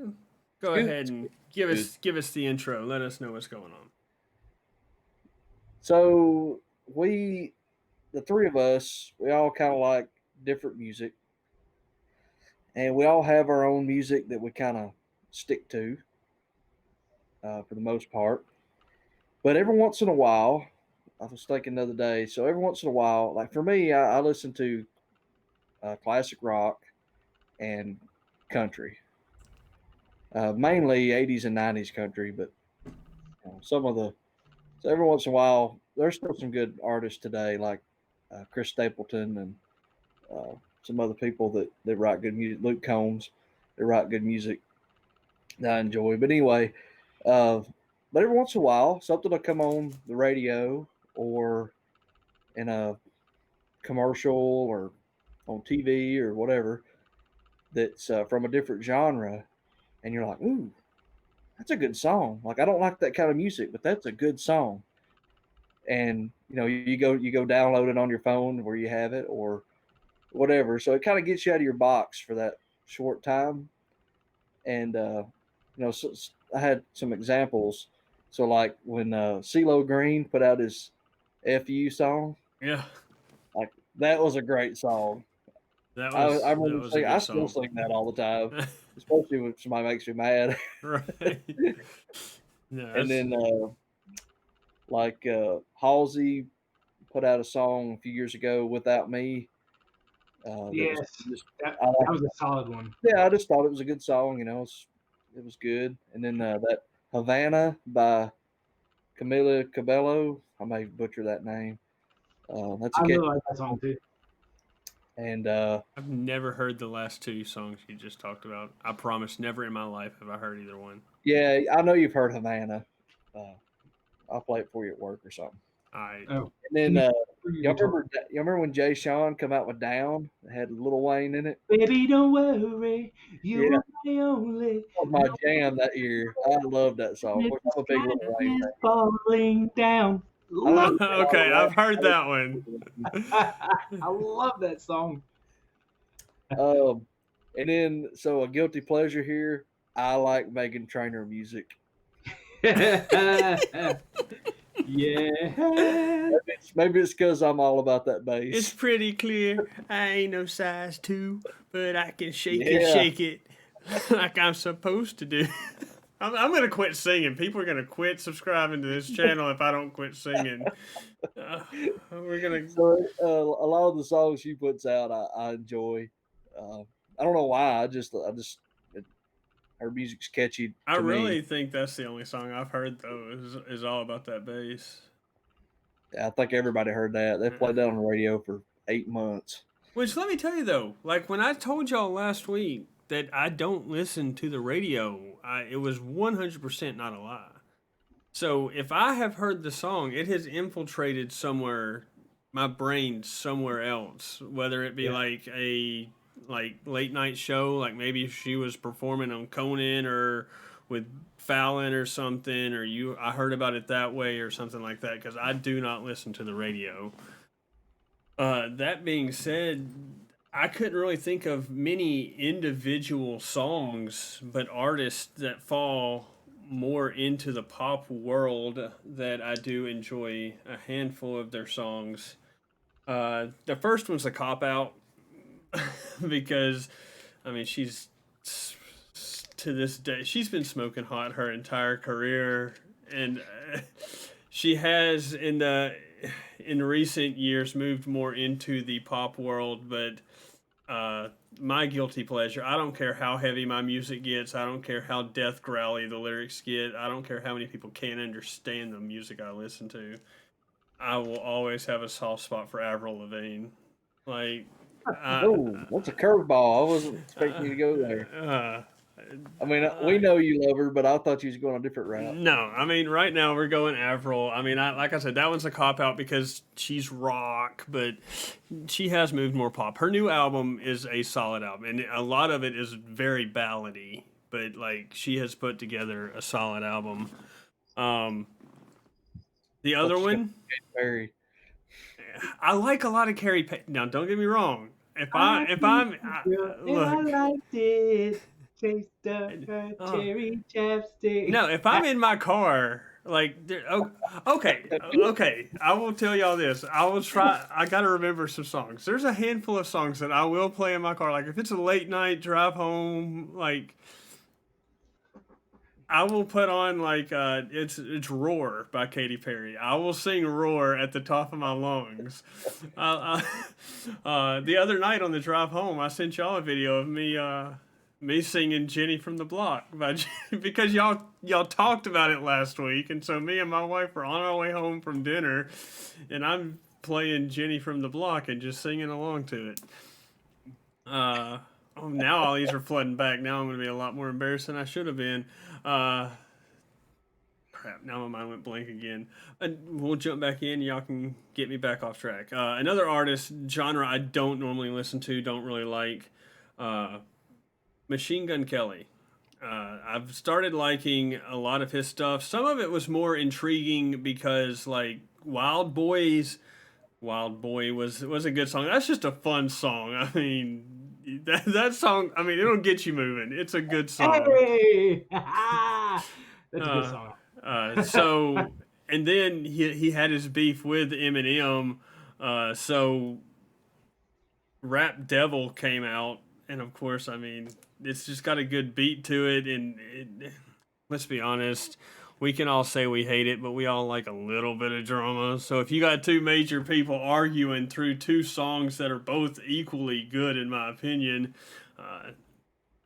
Go ahead and give us the intro. Let us know what's going on. So the three of us, we all kind of like different music, and we all have our own music that we kind of stick to for the most part. But every once in a while, I was thinking the other day. So every once in a while, like for me, I listen to classic rock and country, mainly '80s and '90s country. But some of the so every once in a while, there's still some good artists today, like Chris Stapleton and some other people that write good music. Luke Combs, they write good music that I enjoy. But anyway, uh, but every once in a while, something will come on the radio or in a commercial or on TV or whatever that's from a different genre, and you're like, ooh, that's a good song. Like I don't like that kind of music, but that's a good song. And you go download it on your phone where you have it or whatever. So it kind of gets you out of your box for that short time. And so I had some examples. So like when CeeLo Green put out his "FU" song, Yeah, like that was a great song. I that remember was a singing. I good still song. sing that all the time, especially when somebody makes me mad. Right. No, And that's then like Halsey put out a song a few years ago, "Without Me." That was Yes, just that I like. that was a solid one. Yeah, I just thought it was a good song. It was good. And then that Havana by Camila Cabello. I may butcher that name. That's a I catchy really like that song. song too. And I've never heard the last two songs you just talked about. I promise, never in my life have I heard either one. yeah, I know you've heard Havana. Uh, I'll play it for you at work or something. I Oh, And can then you bring your guitar? y'all remember when Jay Sean come out with "Down"? It had Lil Wayne in it. Baby, don't worry, you Yeah, are my only. that was my jam that year. I love that song. Of If course, the I'm a big sky Lil Wayne is fan. falling down. I don't Love listen to a lot of okay, rap. I've heard I that one. listen I love that song. And then so a guilty pleasure here. I like Megan Trainor music. Yeah. Maybe it's because I'm all about that It's bass. pretty clear. I ain't no size 2, but I can Yeah. shake it like I'm supposed to do. I'm gonna quit singing. People are gonna quit subscribing to this channel if I don't quit singing. Uh, we're gonna. So a lot of the songs she puts out, I enjoy. Uh, I don't know why. Her music's catchy I to me. really think that's the only song I've heard though. Is all about that bass. I think everybody heard that. They played that on the radio for 8 months. Which let me tell you though, like when I told y'all last week that I don't listen to the radio, it was 100% not a lie. So if I have heard the song, it has infiltrated somewhere, my brain somewhere else. Whether it be Yeah. like a late night show, like maybe she was performing on Conan or with Fallon or something, or I heard about it that way or something like that. Because I do not listen to the radio. That being said, I couldn't really think of many individual songs, but artists that fall more into the pop world that I do enjoy a handful of their songs. The first one's a cop out because, I mean, to this day, she's been smoking hot her entire career, and she has in recent years moved more into the pop world, but my guilty pleasure. I don't care how heavy my music gets. I don't care how death growly the lyrics get. I don't care how many people can't understand the music I listen to. I will always have a soft spot for Avril Lavigne. Like, uh, Oh, that's a curveball. I wasn't expecting uh, you to go there. uh, I mean, uh, we know you love her, but I thought you was going a different route. no, I mean right now we're going Avril. I mean, like I said, that one's a cop out because she's rock, but she has moved more pop. Her new album is a solid album, and a lot of it is very ballady. But like she has put together a solid album. Um, the Thought other you was one, very I like a lot of Carrie. Now, don't get me wrong. I If kissed I'm a girl and I look, liked it. Taste of her uh, cherry chapstick. no, if I'm in my car Like, okay. I will tell y'all this. I will try. I gotta remember some songs. There's a handful of songs that I will play in my car. Like if it's a late night drive home, like I will put on like it's "Roar" by Katy Perry. I will sing "Roar" at the top of my lungs. The other night on the drive home, I sent y'all a video of me singing "Jenny from the Block" by because y'all talked about it last week, and so me and my wife were on our way home from dinner, and I'm playing "Jenny from the Block" and just singing along to it. Oh, now all these are flooding back. Now I'm going to be a lot more embarrassed than I should have been. Uh, Crap, now my mind went blank again. We'll jump back in. Y'all can get me back off track. Another artist, genre I don't normally listen to, don't really like, Machine Gun Kelly. I've started liking a lot of his stuff. Some of it was more intriguing because, like, Wild Boy was a good song. That's just a fun song. I mean, that song, I mean, it'll get you moving. It's a good song. Hey! That's a good song. So, and then he had his beef with Eminem. So, Rap Devil came out, and of course, I mean, it's just got a good beat to it. And let's be honest, we can all say we hate it, but we all like a little bit of drama. So if you got two major people arguing through two songs that are both equally good, in my opinion,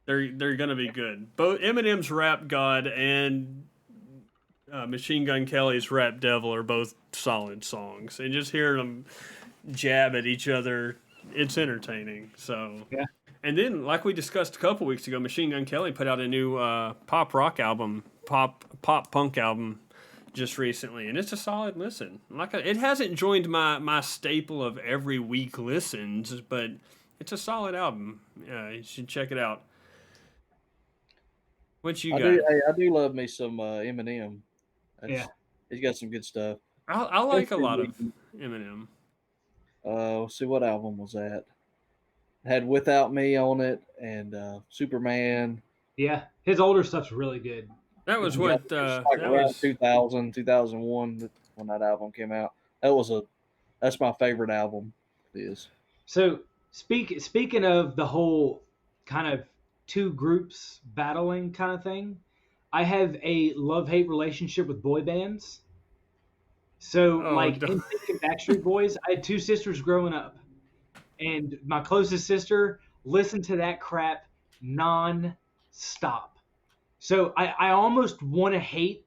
they're gonna be good. Both Eminem's Rap God and Machine Gun Kelly's Rap Devil are both solid songs, and just hearing them jab at each other, it's entertaining. So yeah. And then, like we discussed a couple weeks ago, Machine Gun Kelly put out a new pop punk album just recently, and it's a solid listen. It hasn't joined my staple of every week listens, but it's a solid album. You should check it out. What you got? I do love me some Eminem. Yeah. He's got some good stuff. I like a lot of Eminem. See what album was that? It had "Without Me" on it, and Superman. Yeah, his older stuff's really good. That was what that was 2000, 2001 when that album came out. That's my favorite album. It is. So speaking of the whole kind of two groups battling kind of thing, I have a love-hate relationship with boy bands. So NSYNC and Backstreet Boys, I had two sisters growing up, and my closest sister listened to that crap non-stop. So I almost want to hate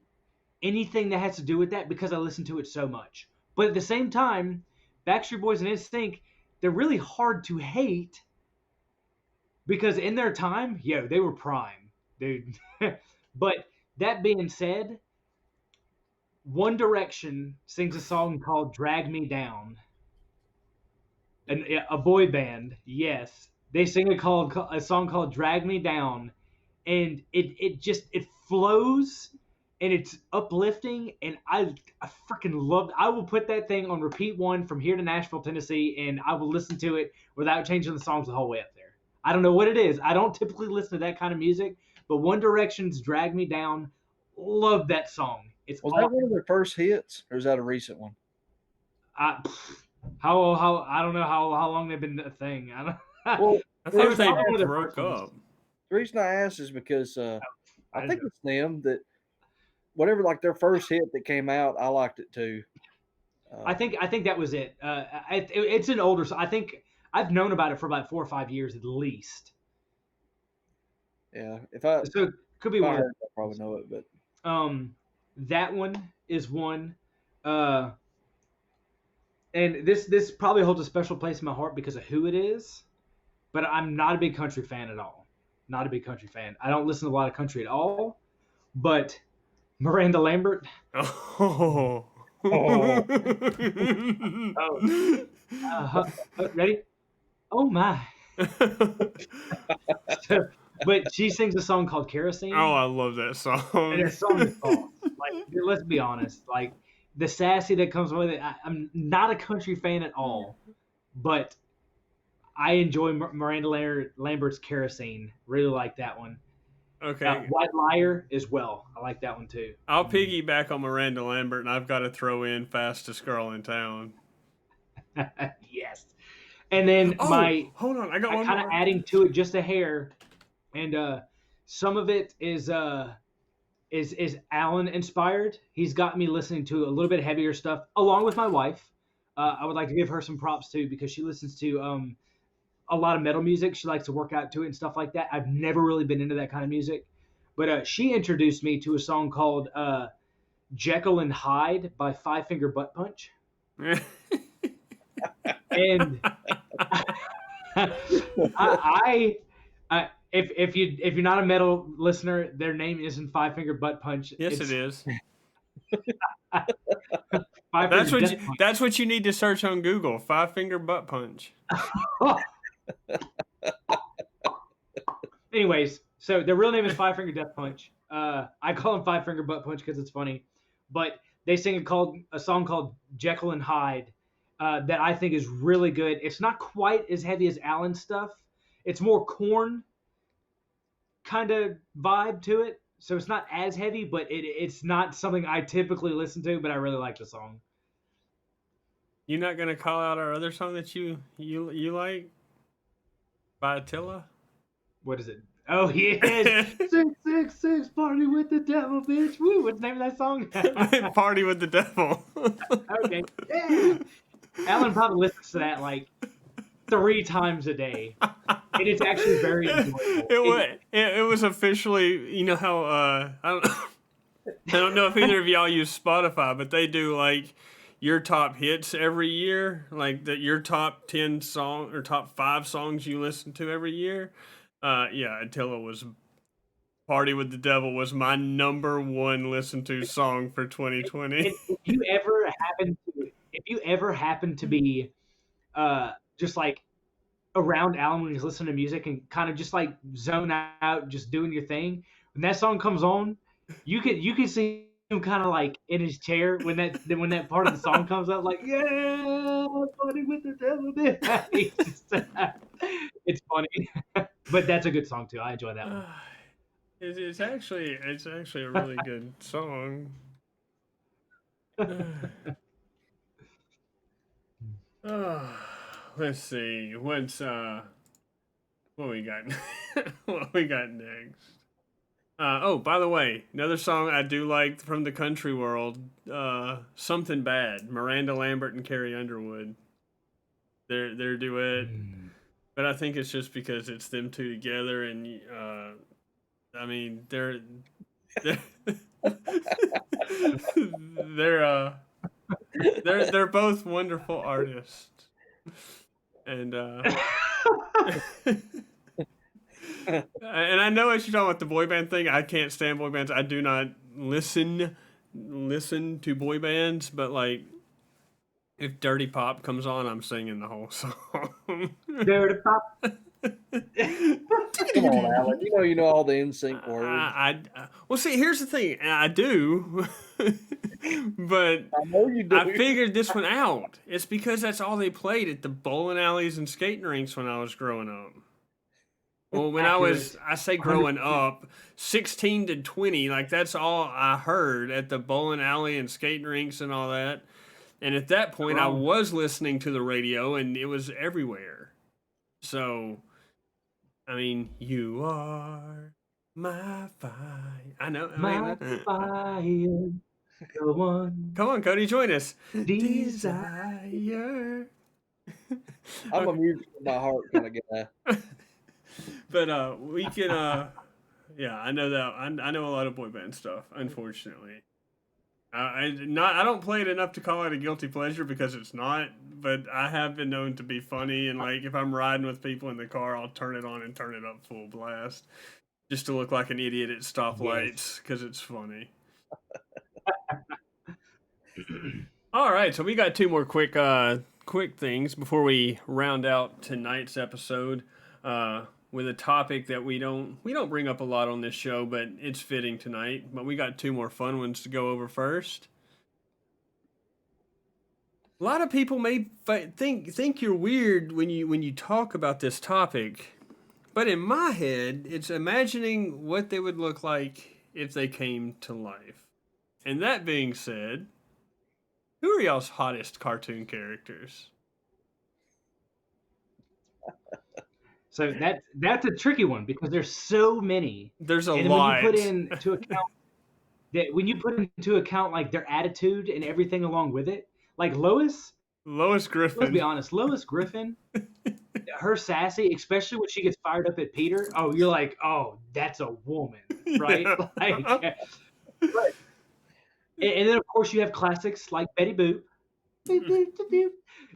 anything that has to do with that because I listen to it so much. But at the same time, Backstreet Boys and NSYNC, they're really hard to hate because in their time, they were prime, dude. But that being said, One Direction sings a song called "Drag Me Down." And a boy band, yes, they sing a song called "Drag Me Down," and it flows and it's uplifting, and I freaking love it. I will put that thing on repeat one from here to Nashville, Tennessee, and I will listen to it without changing the songs the whole way up there. I don't know what it is. I don't typically listen to that kind of music, but One Direction's "Drag Me Down," love that song. Was that one of their first hits, or is that a recent one? How I don't know how long they've been a thing. I thought they broke up. The reason I asked is because I think it's them that whatever, like their first hit that came out, I liked it too. I think that was it. It's an older song. I think I've known about it for about 4 or 5 years at least. Yeah, so it could be one. I probably know it, but that one is one. And this probably holds a special place in my heart because of who it is, but I'm not a big country fan at all. Not a big country fan. I don't listen to a lot of country at all, but Miranda Lambert. Oh. Ready? Oh my. But she sings a song called "Kerosene." Oh, I love that song. And that song is awesome. Like, let's be honest. Like, the sassy that comes with it. I'm not a country fan at all, but I enjoy Miranda Lambert's "Kerosene." Really like that one. Okay. White Liar as well. I like that one too. I'll piggyback on Miranda Lambert, and I've got to throw in Fastest Girl in Town. Yes. And then hold on, I got one kind of more. adding to it just a hair, and some of it is Alan inspired. He's got me listening to a little bit heavier stuff, along with my wife. I would like to give her some props too because she listens to a lot of metal music. She likes to work out to it and stuff like that. I've never really been into that kind of music, but she introduced me to a song called Jekyll and Hyde by Five Finger Butt Punch. And if you're not a metal listener, their name isn't Five Finger Butt Punch. Yes, it is. That's what you need to search on Google. Five Finger Butt Punch. Anyways, so their real name is Five Finger Death Punch. I call them Five Finger Butt Punch because it's funny, but they sing a song called Jekyll and Hyde that I think is really good. It's not quite as heavy as Alan's stuff. It's more Korn kind of vibe to it, so it's not as heavy, but it's not something I typically listen to, but I really like the song. You're not gonna call out our other song that you like by Attila? What is it? Oh, yes. 666 party with the devil, bitch. Woo, what's the name of that song? Party with the devil. Okay. Yeah. Alan probably listens to that like 3 times a day. And it's actually very enjoyable. It was officially, you know how I don't know if either of y'all use Spotify, but they do like your top hits every year, like your top 10 song or top 5 songs you listen to every year. Yeah, Attila was Party with the Devil was my number 1 listened to song for 2020. If you ever happen to be just like around Alan when he's listening to music and kind of just like zone out, just doing your thing, when that song comes on, you can see him kind of like in his chair when that part of the song comes up, like, yeah, Party with the Devil. It's funny. But that's a good song too. I enjoy that one. It's actually a really good song. Let's see what we got. What we got next? Oh, by the way, another song I do like from the country world, "Something Bad," Miranda Lambert and Carrie Underwood. Their duet. But I think it's just because it's them two together, and I mean they're they're both wonderful artists, and and I know what you're talking about the boy band thing. I can't stand boy bands. I do not listen to boy bands, but like if Dirty Pop comes on, I'm singing the whole song. Dirty Pop. Come on, Alan. You know all the NSYNC words. Well, see, here's the thing. I do, but I know you do. I figured this one out. It's because that's all they played at the bowling alleys and skating rinks when I was growing up. Well, when I say growing up, 16 to 20, like that's all I heard at the bowling alley and skating rinks and all that. And at that point, I was listening to the radio, and it was everywhere. So, I mean, you are my fire. I know. My fire, the one. Come on, Cody, join us. Desire. I'm a music in my heart kind of guy. But we can. Yeah, I know that. I know a lot of boy band stuff. Unfortunately. I don't play it enough to call it a guilty pleasure because it's not, but I have been known to be funny, and like if I'm riding with people in the car, I'll turn it on and turn it up full blast just to look like an idiot at stoplights because it's funny. All right, so we got 2 more quick things before we round out tonight's episode with a topic that we don't bring up a lot on this show, but it's fitting tonight. But we got 2 more fun ones to go over first. A lot of people may think you're weird when you talk about this topic, But in my head, it's imagining what they would look like if they came to life. And that being said, who are y'all's hottest cartoon characters? So that's a tricky one because there's so many. There's a And lot. when you put into account like their attitude and everything along with it, like Lois Griffin. Let's be honest, Lois Griffin, her sassy, especially when she gets fired up at Peter. Oh, you're like, oh, that's a woman, right? Yeah. Like, right. And then of course you have classics like Betty Boop. Boop, boop, boop, boop.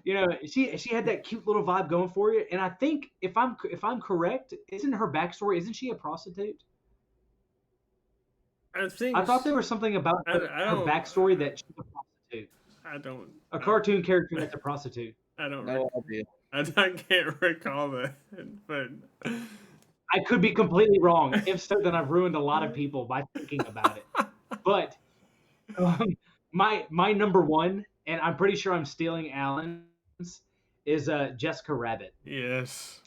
You know, she had that cute little vibe going for you. And I think if I'm correct, isn't her backstory? Isn't she a prostitute? I thought there was something about her backstory that she's a prostitute. A cartoon character that's a prostitute. I don't No idea. I can't recall that, but I could be completely wrong. If so, then I've ruined a lot of people by thinking about it. But my number one, and I'm pretty sure I'm stealing Alan's, is Jessica Rabbit. Yes.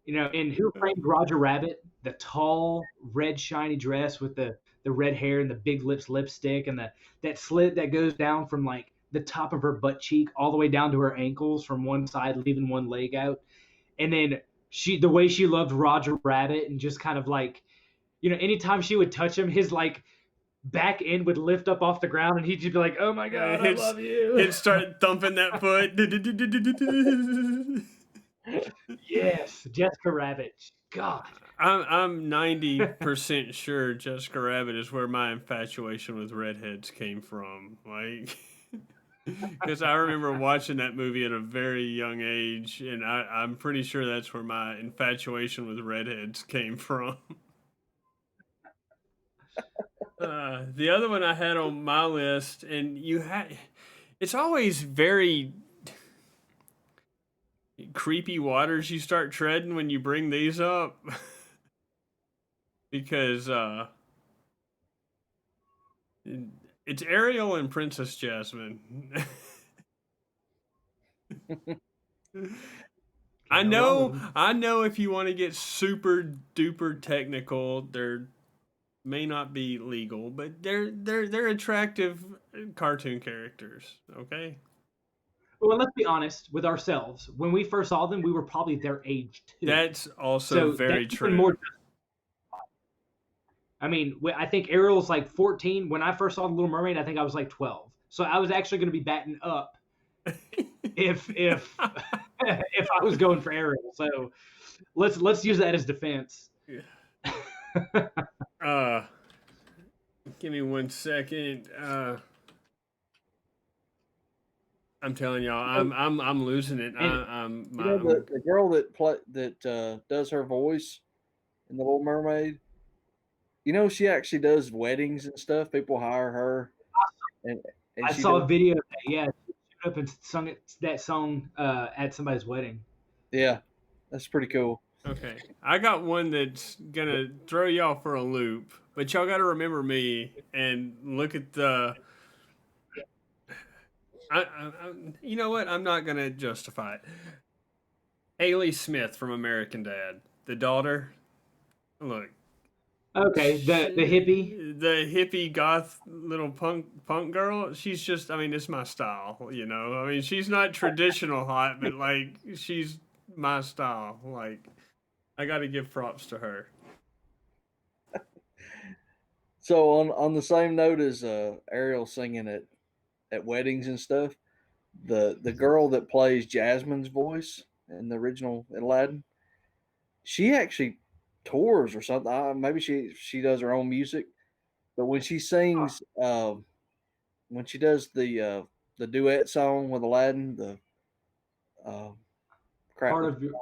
You know, in Who Framed Roger Rabbit, the tall, red, shiny dress with the red hair and the big lips lipstick and that slit that goes down from like the top of her butt cheek all the way down to her ankles from one side, leaving one leg out. And then the way she loved Roger Rabbit and just kind of like, you know, anytime she would touch him, his like back end would lift up off the ground and he'd just be like, oh my God, I love you. He'd start thumping that foot. Yes, Jessica Rabbit. God. I'm 90% sure Jessica Rabbit is where my infatuation with redheads came from. Like, because I remember watching that movie at a very young age, and I'm pretty sure that's where my infatuation with redheads came from. The other one I had on my list, and it's always very creepy waters you start treading when you bring these up. Because it's Ariel and Princess Jasmine. I know if you want to get super duper technical, they're may not be legal, but they're attractive cartoon characters, okay? Well, let's be honest with ourselves. When we first saw them, we were probably their age too. That's also very true. I mean, I think Ariel's like 14. When I first saw The Little Mermaid, I think I was like 12. So I was actually going to be batting up if if I was going for Ariel. So let's use that as defense. Give me 1 second. I'm telling y'all, I'm losing it. The girl that does her voice in The Little Mermaid. You know, she actually does weddings and stuff. People hire her. And I saw a video of that. Yeah, she stood up and sung that song at somebody's wedding. Yeah, that's pretty cool. Okay, I got one that's gonna throw y'all for a loop, but y'all got to remember me and look at the. You know what? I'm not gonna justify it. Haley Smith from American Dad, the daughter. Look. Okay, the hippie goth little punk girl. She's just, I mean, it's my style, you know. I mean, she's not traditional hot, but like she's my style. Like, I got to give props to her. So on the same note as Ariel singing at weddings and stuff, the girl that plays Jasmine's voice in the original Aladdin, she actually tours or something. Maybe she does her own music, but when she sings, when she does the duet song with Aladdin, the part of your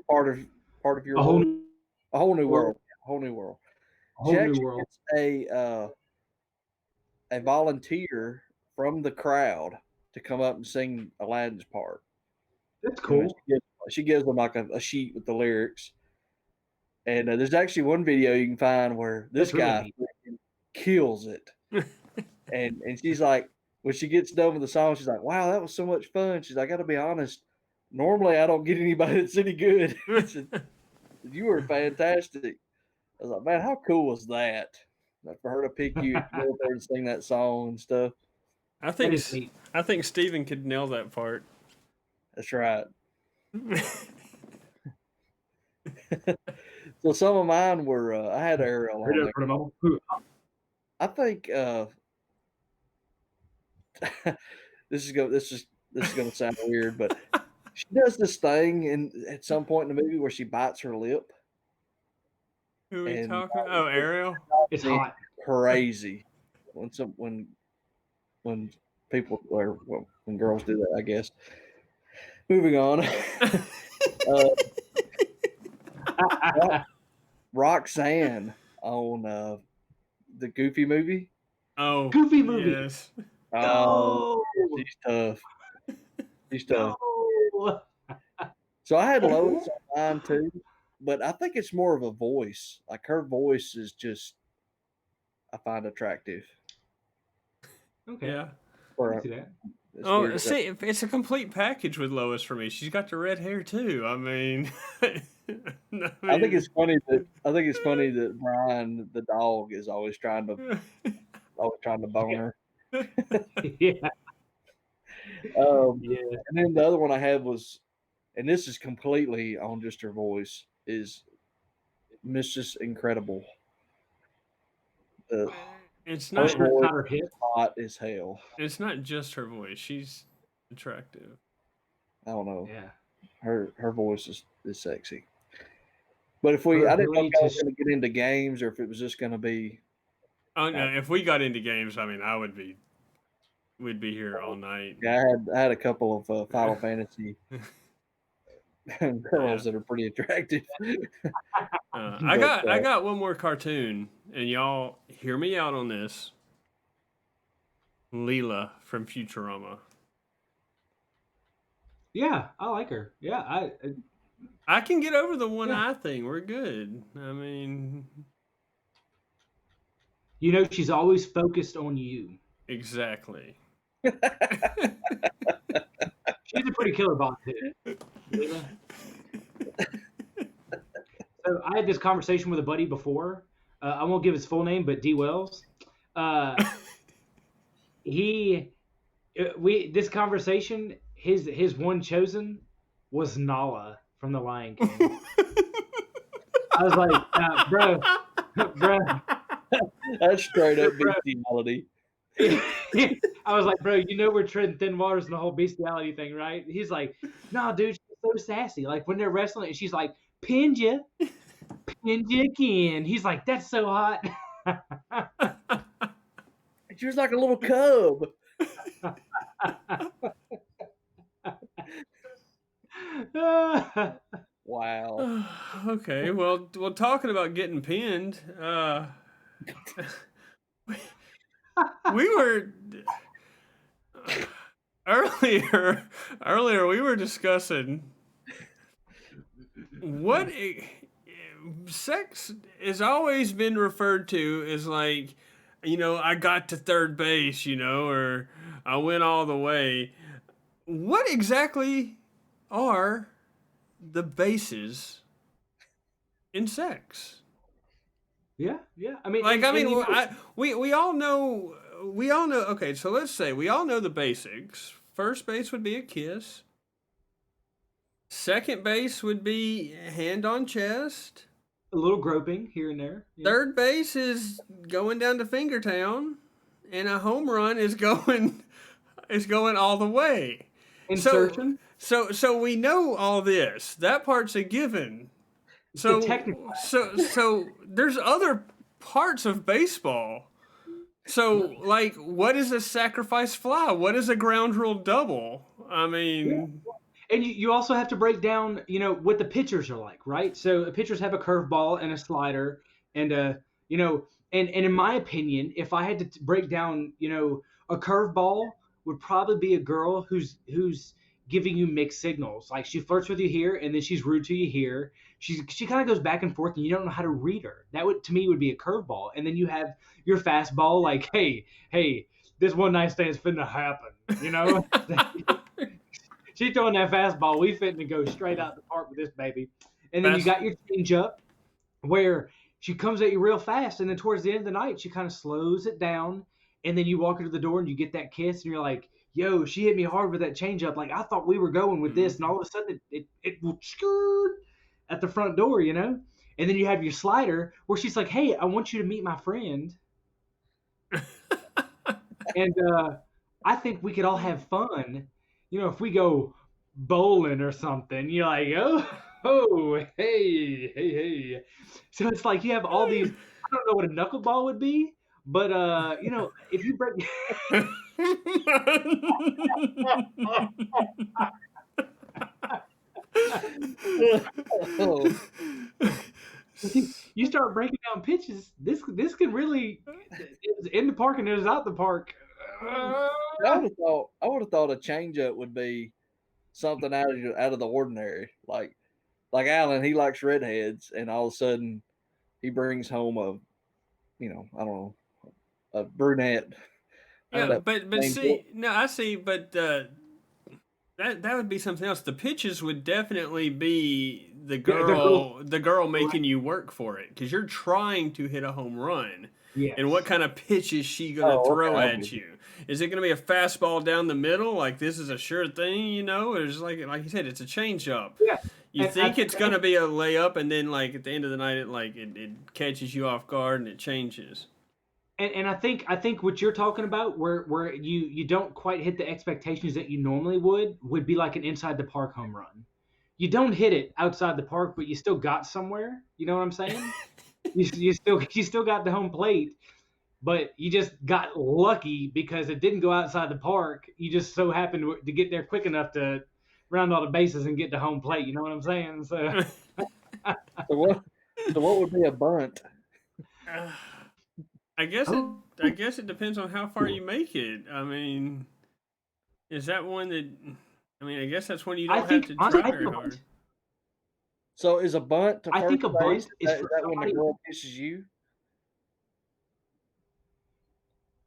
part of your a whole new world. She actually gets a volunteer from the crowd to come up and sing Aladdin's part. That's cool. She gives them like a sheet with the lyrics. And there's actually one video you can find where this guy kills it. and she's like, when she gets done with the song, she's like, wow, that was so much fun. She's like, I got to be honest. Normally, I don't get anybody that's any good. You were fantastic. I was like, man, how cool was that? Like, for her to pick you and go up there and sing that song and stuff. I think Steven could nail that part. That's right. So some of mine were I had Ariel on there. I think this is going to sound weird, but she does this thing at some point in the movie where she bites her lip. Who are we talking about? Oh, Ariel. It's hot. Crazy when people or when girls do that, I guess. Moving on. Roxanne on the Goofy movie. Oh, Goofy movie. Yes. Oh, no. She's tough. No. So I had Lois on mine too, but I think it's more of a voice. Like her voice is just, I find attractive. Okay. Yeah. I see that. See, it's a complete package with Lois for me. She's got the red hair too. I mean, I think it's funny that Brian the dog is always trying to bone her. Yeah. And then the other one I had was, and this is completely on just her voice, is Mrs. Incredible. It's not her hit. Hot as hell. It's not just her voice. She's attractive. I don't know. Yeah. Her voice is sexy. But if I didn't know if I was going to get into games or if it was just going to be. Oh no! If we got into games, I mean, we'd be here all night. Yeah, I had a couple of Final Fantasy girls that are pretty attractive. I got one more cartoon, and y'all hear me out on this. Leela from Futurama. Yeah, I like her. Yeah, I can get over the one eye thing. We're good. I mean, you know, she's always focused on you. Exactly. She's a pretty killer boss too. So I had this conversation with a buddy before. I won't give his full name, but D Wells. This conversation, his one chosen was Nala from The Lion King. I was like, bro. That's straight up bestiality. I was like, bro, you know we're treading thin waters in the whole bestiality thing, right? He's like, nah, dude, she's so sassy. Like when they're wrestling, and she's like, pinned you again. He's like, that's so hot. She was like a little cub. Wow. Okay, well, talking about getting pinned, we were earlier we were discussing what sex has always been referred to as, like, you know, I got to third base, you know, or I went all the way. What exactly are the bases in sex? Yeah. I mean, we all know. Okay, so let's say we all know the basics. First base would be a kiss. Second base would be hand on chest. A little groping here and there. Yeah. Third base is going down to Fingertown, and a home run is going all the way. Insertion. So we know all this. That part's a given. So there's other parts of baseball. So, like, what is a sacrifice fly? What is a ground rule double? I mean, and you also have to break down, you know, what the pitchers are like, right? So pitchers have a curveball and a slider, and you know, and in my opinion, if I had to break down, you know, a curveball would probably be a girl who's giving you mixed signals. Like, she flirts with you here, and then she's rude to you here. She kind of goes back and forth, and you don't know how to read her. That would, to me, would be a curveball. And then you have your fastball, like, hey, this one night stand's finna happen, you know? She's throwing that fastball. We finna go straight out the park with this baby. And then you got your change up where she comes at you real fast, and then towards the end of the night, she kind of slows it down, and then you walk into the door and you get that kiss, and you're like, "Yo, she hit me hard with that change up. Like I thought we were going with this, and all of a sudden it will skirt at the front door, you know." And then you have your slider where she's like, "Hey, I want you to meet my friend," and I think we could all have fun, you know, if we go bowling or something. You're like, oh, hey. So it's like you have all these. I don't know what a knuckleball would be, but you know, if you break. You start breaking down pitches. This can really it's in the park and there's out the park. I would have thought a changeup would be something out of the ordinary. Like Alan, he likes redheads, and all of a sudden he brings home a, I don't know, a brunette. Yeah, but see, no, I see, but that would be something else. The pitches would definitely be the girl making you work for it because you're trying to hit a home run. Yes. And what kind of pitch is she gonna throw at you? Is it gonna be a fastball down the middle, like this is a sure thing, you know? Or is like you said, it's a changeup. Yeah. You think it's gonna be a layup, and then like at the end of the night, it catches you off guard and it changes. And I think what you're talking about, where you don't quite hit the expectations that you normally would be like an inside the park home run. You don't hit it outside the park, but you still got somewhere. You know what I'm saying? you still got the home plate, but you just got lucky because it didn't go outside the park. You just so happened to get there quick enough to round all the bases and get to home plate. You know what I'm saying? So, so what would be a bunt? I guess it depends on how far you make it. I mean, is that one that? I mean, I guess that's when you don't have to try very hard. So is a bunt to first base? Bunt is that when the girl kisses you?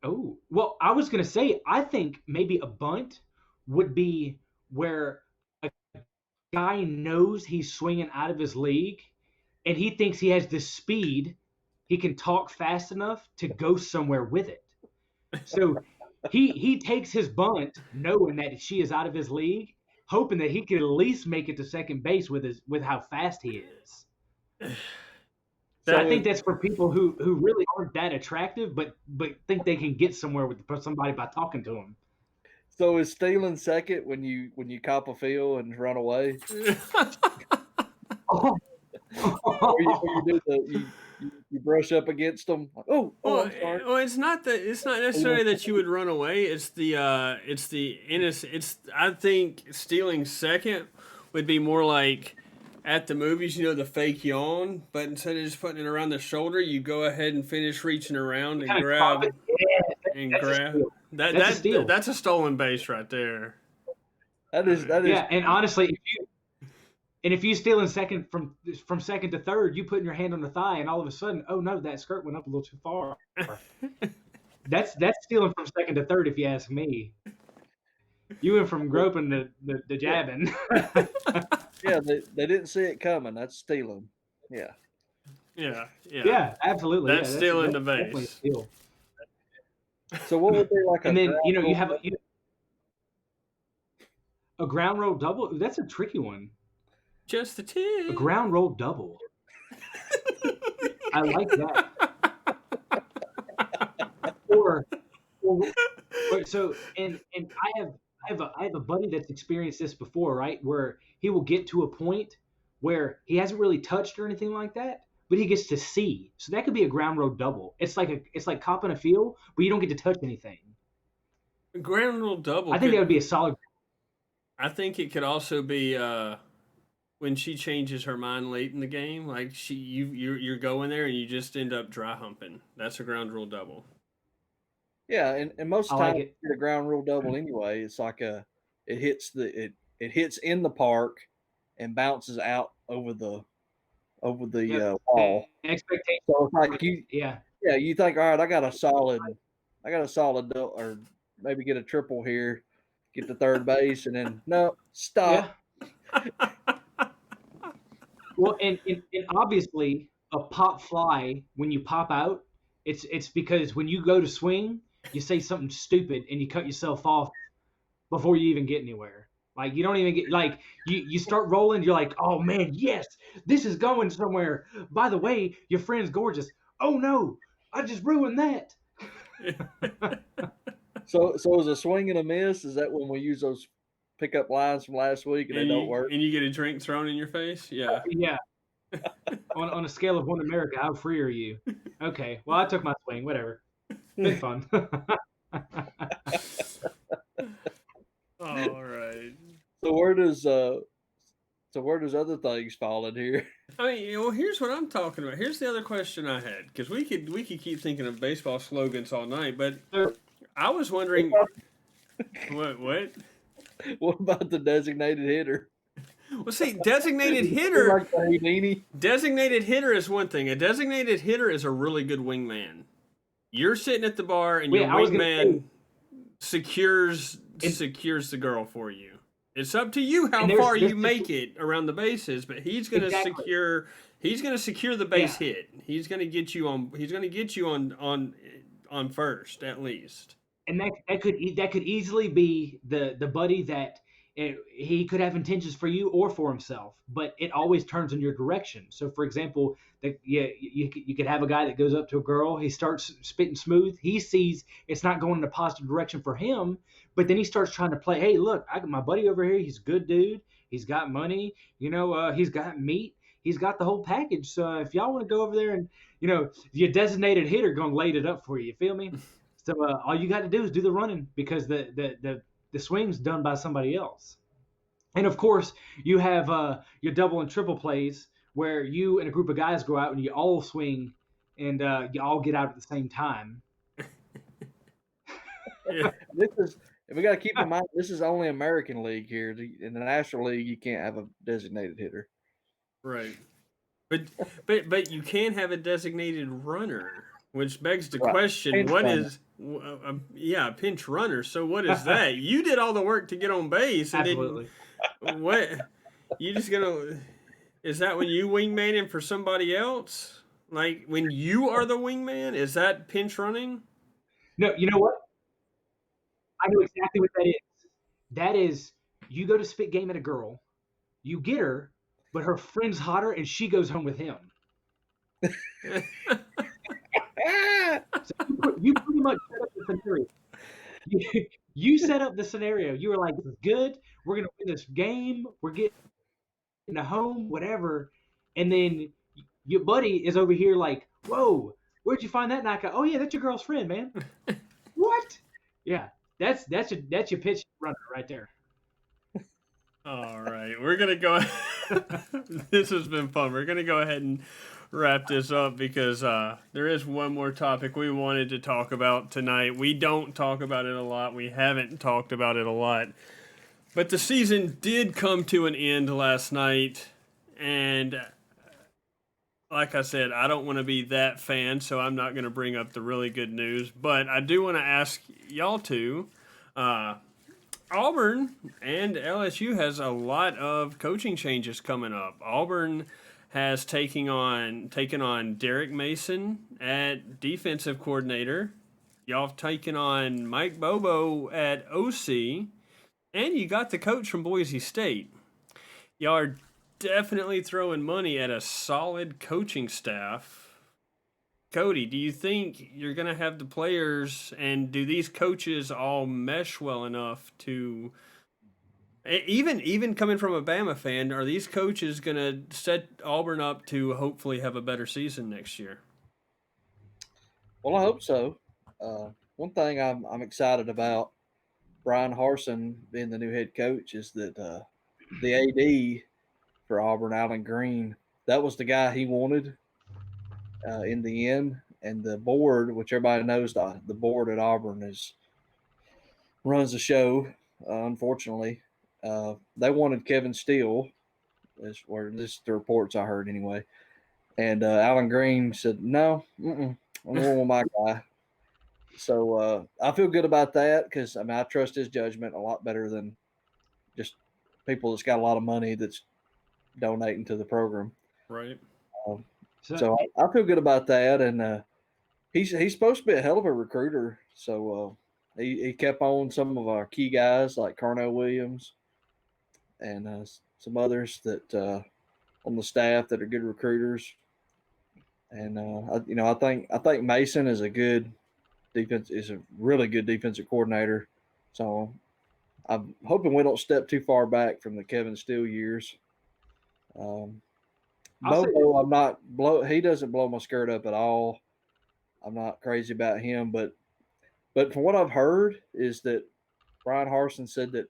Oh, well, I was gonna say I think maybe a bunt would be where a guy knows he's swinging out of his league, and he thinks he has the speed. He can talk fast enough to go somewhere with it. So he takes his bunt knowing that she is out of his league, hoping that he can at least make it to second base with how fast he is. So I think that's for people who really aren't that attractive, but think they can get somewhere with somebody by talking to them. So is stealing second when you cop a feel and run away? Oh. Or you brush up against them. I'm sorry. Well, it's not necessarily that you would run away. It's the innocent. I think stealing second would be more like at the movies, you know, the fake yawn, but instead of just putting it around the shoulder, you go ahead and finish reaching around and grab That's a stolen base right there. That is. Yeah, and honestly, if you stealing second from second to third, you putting your hand on the thigh, and all of a sudden, oh no, that skirt went up a little too far. That's stealing from second to third, if you ask me. You went from groping to jabbing. Yeah, they didn't see it coming. That's stealing. Yeah. Yeah, absolutely. That's stealing the base. So what would be like? And then you have a ground roll double. That's a tricky one. Just the tip. A ground roll double. I like that. Or so and I have a buddy that's experienced this before, right? Where he will get to a point where he hasn't really touched or anything like that, but he gets to see. So that could be a ground roll double. It's like copping a feel, but you don't get to touch anything. Ground roll double. I think that would be a solid. I think it could also be when she changes her mind late in the game, like you're going there and you just end up dry humping. That's a ground rule double. Yeah, and most of the time you get a ground rule double anyway. It's like it hits in the park and bounces out over the wall. Expectation. So it's like you think, all right, I got a solid or maybe get a triple here, get to third base, and then no, stop. Yeah. Well, and obviously a pop fly when you pop out, it's because when you go to swing, you say something stupid and you cut yourself off before you even get anywhere. Like you don't even get like you start rolling, you're like, oh man, yes, this is going somewhere. By the way, your friend's gorgeous. Oh no, I just ruined that. So is a swing and a miss? Is that when we use those pickup lines from last week and they don't work? And you get a drink thrown in your face? Yeah. Yeah. On a scale of 1 to America, how free are you? Okay, well I took my swing, whatever. Been fun. All right. So where does other things fall in here? I mean, well, here's what I'm talking about. Here's the other question I had because we could keep thinking of baseball slogans all night, but I was wondering what. What about the designated hitter? Well, see, designated hitter. Like Houdini? Designated hitter is one thing. A designated hitter is a really good wingman. You're sitting at the bar and your wingman secures the girl for you. It's up to you how far you make it around the bases, but he's going to secure. He's going to secure the base hit. He's going to get you on. He's going to get you on first at least. And that could easily be the buddy that he could have intentions for you or for himself, but it always turns in your direction. So, for example, you could have a guy that goes up to a girl. He starts spitting smooth. He sees it's not going in a positive direction for him, but then he starts trying to play. Hey, look, I got my buddy over here. He's a good dude. He's got money. He's got meat. He's got the whole package. So if y'all want to go over there and your designated hitter gonna light it up for you. You feel me? So all you got to do is do the running because the swing's done by somebody else. And of course, you have your double and triple plays where you and a group of guys go out and you all swing and you all get out at the same time. We got to keep in mind this is only American League here. In the National League, you can't have a designated hitter. Right. But you can have a designated runner. Which begs the question: what is a pinch runner? So what is that? You did all the work to get on base, and Absolutely. then what? You just gonna? Is that when you wingman for somebody else? Like when you are the wingman? Is that pinch running? No, you know what? I know exactly what that is. That is, you go to spit game at a girl, you get her, but her friend's hotter, and she goes home with him. So you pretty much set up the scenario. You set up the scenario. You were like, "This is good. We're gonna win this game. We're getting home, whatever." And then your buddy is over here like, "Whoa, where'd you find that knockout? Oh yeah, that's your girl's friend, man." What? Yeah, that's your pitch runner right there. All right, we're gonna go. This has been fun. We're gonna go ahead and wrap this up because there is one more topic we wanted to talk about tonight. We don't talk about it a lot. We haven't talked about it a lot. But the season did come to an end last night. And like I said, I don't want to be that fan, so I'm not going to bring up the really good news. But I do want to ask y'all to. Auburn and LSU has a lot of coaching changes coming up. Auburn has taken on Derek Mason at defensive coordinator. Y'all have taken on Mike Bobo at OC, and you got the coach from Boise State. Y'all are definitely throwing money at a solid coaching staff. Cody, do you think you're going to have the players, and do these coaches all mesh well enough to... Even coming from a Bama fan, are these coaches going to set Auburn up to hopefully have a better season next year? Well, I hope so. One thing I'm excited about Brian Harsin being the new head coach is that the AD for Auburn, Alan Green, that was the guy he wanted in the end. And the board, which everybody knows, the board at Auburn runs the show, unfortunately. They wanted Kevin Steele, this is the reports I heard anyway. And Alan Green said, no, I'm going with my guy. So I feel good about that because, I trust his judgment a lot better than just people that's got a lot of money that's donating to the program. Right. So I feel good about that, and he's supposed to be a hell of a recruiter. So he kept on some of our key guys like Carnell Williams and some others that on the staff that are good recruiters. And I think Mason is a really good defensive coordinator. So I'm hoping we don't step too far back from the Kevin Steele years. Bobo, I'm not he doesn't blow my skirt up at all. I'm not crazy about him, but from what I've heard is that Brian Harsin said that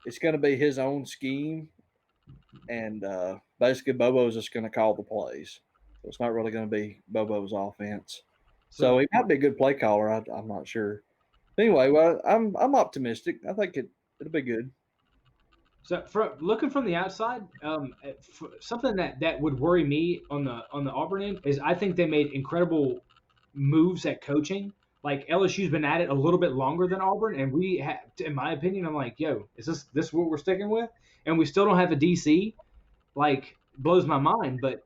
it's going to be his own scheme, and basically Bobo's just going to call the plays. So it's not really going to be Bobo's offense. So he might be a good play caller. I'm not sure. Anyway, well, I'm optimistic. I think it'll be good. So, looking from the outside, something that would worry me on the Auburn end is I think they made incredible moves at coaching. Like LSU's been at it a little bit longer than Auburn, and in my opinion, I'm like, yo, is this what we're sticking with? And we still don't have a DC. Like, blows my mind. But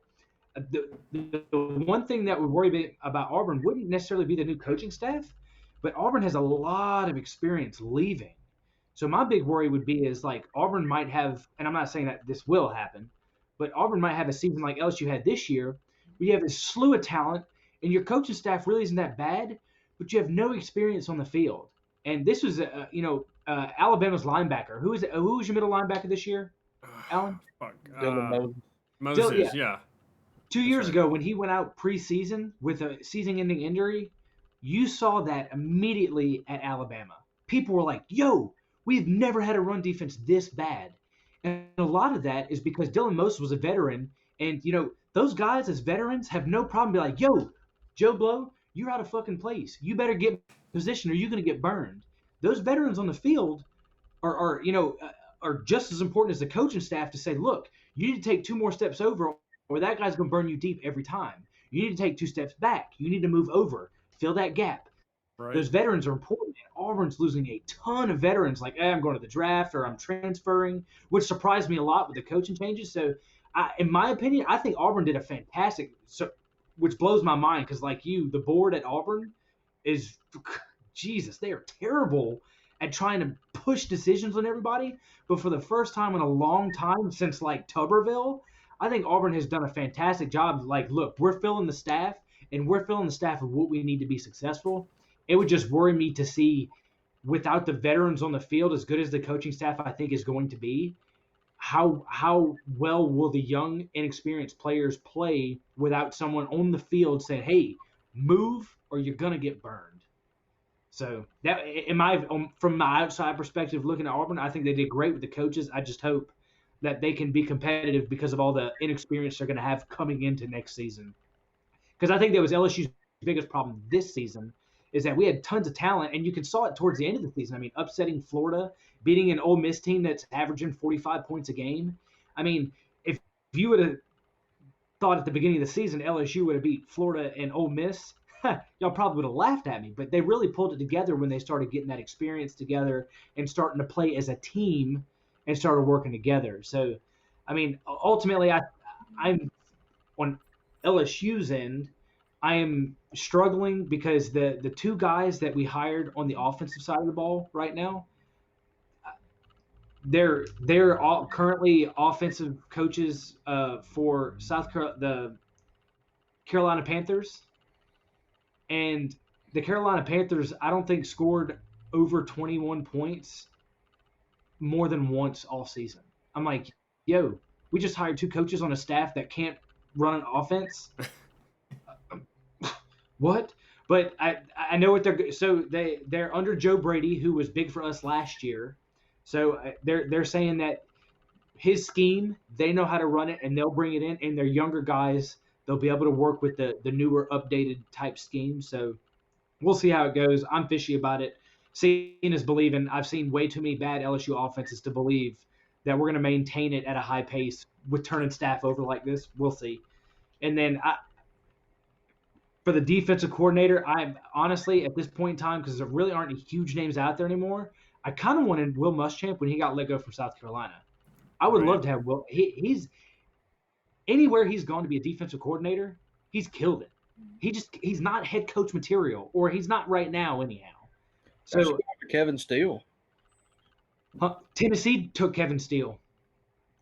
the one thing that would worry me about Auburn wouldn't necessarily be the new coaching staff, but Auburn has a lot of experience leaving. So my big worry would be is like Auburn might have, and I'm not saying that this will happen, but Auburn might have a season like LSU had this year, where you have a slew of talent, and your coaching staff really isn't that bad, but you have no experience on the field. And this was, Alabama's linebacker. Who was your middle linebacker this year, Alan? Fuck. Moses. Moses, yeah. 2 years ago, when he went out preseason with a season-ending injury, you saw that immediately at Alabama. People were like, yo, we've never had a run defense this bad. And a lot of that is because Dylan Moses was a veteran. And, those guys as veterans have no problem being like, yo, Joe Blow, you're out of fucking place. You better get position or you're going to get burned. Those veterans on the field are just as important as the coaching staff to say, look, you need to take 2 more steps over or that guy's going to burn you deep every time. You need to take 2 steps back. You need to move over, fill that gap. Right. Those veterans are important. And Auburn's losing a ton of veterans like, I'm going to the draft or I'm transferring, which surprised me a lot with the coaching changes. So, in my opinion, I think Auburn did a fantastic, which blows my mind because like the board at Auburn is, Jesus, they are terrible at trying to push decisions on everybody. But for the first time in a long time since like Tuberville, I think Auburn has done a fantastic job. Like, look, we're filling the staff, and we're filling the staff with what we need to be successful. It would just worry me to see, without the veterans on the field, as good as the coaching staff I think is going to be, how well will the young, inexperienced players play without someone on the field saying, hey, move or you're going to get burned. So that, from my outside perspective, looking at Auburn, I think they did great with the coaches. I just hope that they can be competitive because of all the inexperience they're going to have coming into next season. Because I think that was LSU's biggest problem this season is that we had tons of talent, and you saw it towards the end of the season. I mean, upsetting Florida, beating an Ole Miss team that's averaging 45 points a game. I mean, if you would have thought at the beginning of the season LSU would have beat Florida and Ole Miss, y'all probably would have laughed at me. But they really pulled it together when they started getting that experience together and starting to play as a team and started working together. So, I mean, ultimately, I'm on LSU's end. I am struggling because the 2 guys that we hired on the offensive side of the ball right now, they're all currently offensive coaches for the Carolina Panthers, and the Carolina Panthers I don't think scored over 21 points more than once all season. I'm like, yo, we just hired 2 coaches on a staff that can't run an offense. What? But I know what they're under Joe Brady, who was big for us last year. So they're saying that his scheme, they know how to run it and they'll bring it in, and their younger guys, they'll be able to work with the newer updated type scheme. So we'll see how it goes. I'm fishy about it. Seeing is believing. I've seen way too many bad LSU offenses to believe that we're going to maintain it at a high pace with turning staff over like this. We'll see. And then for the defensive coordinator, I'm honestly at this point in time, because there really aren't any huge names out there anymore, I kind of wanted Will Muschamp when he got let go from South Carolina. I would love to have Will. anywhere he's gone to be a defensive coordinator, he's killed it. He's not head coach material, or he's not right now anyhow. So Kevin Steele. Tennessee took Kevin Steele.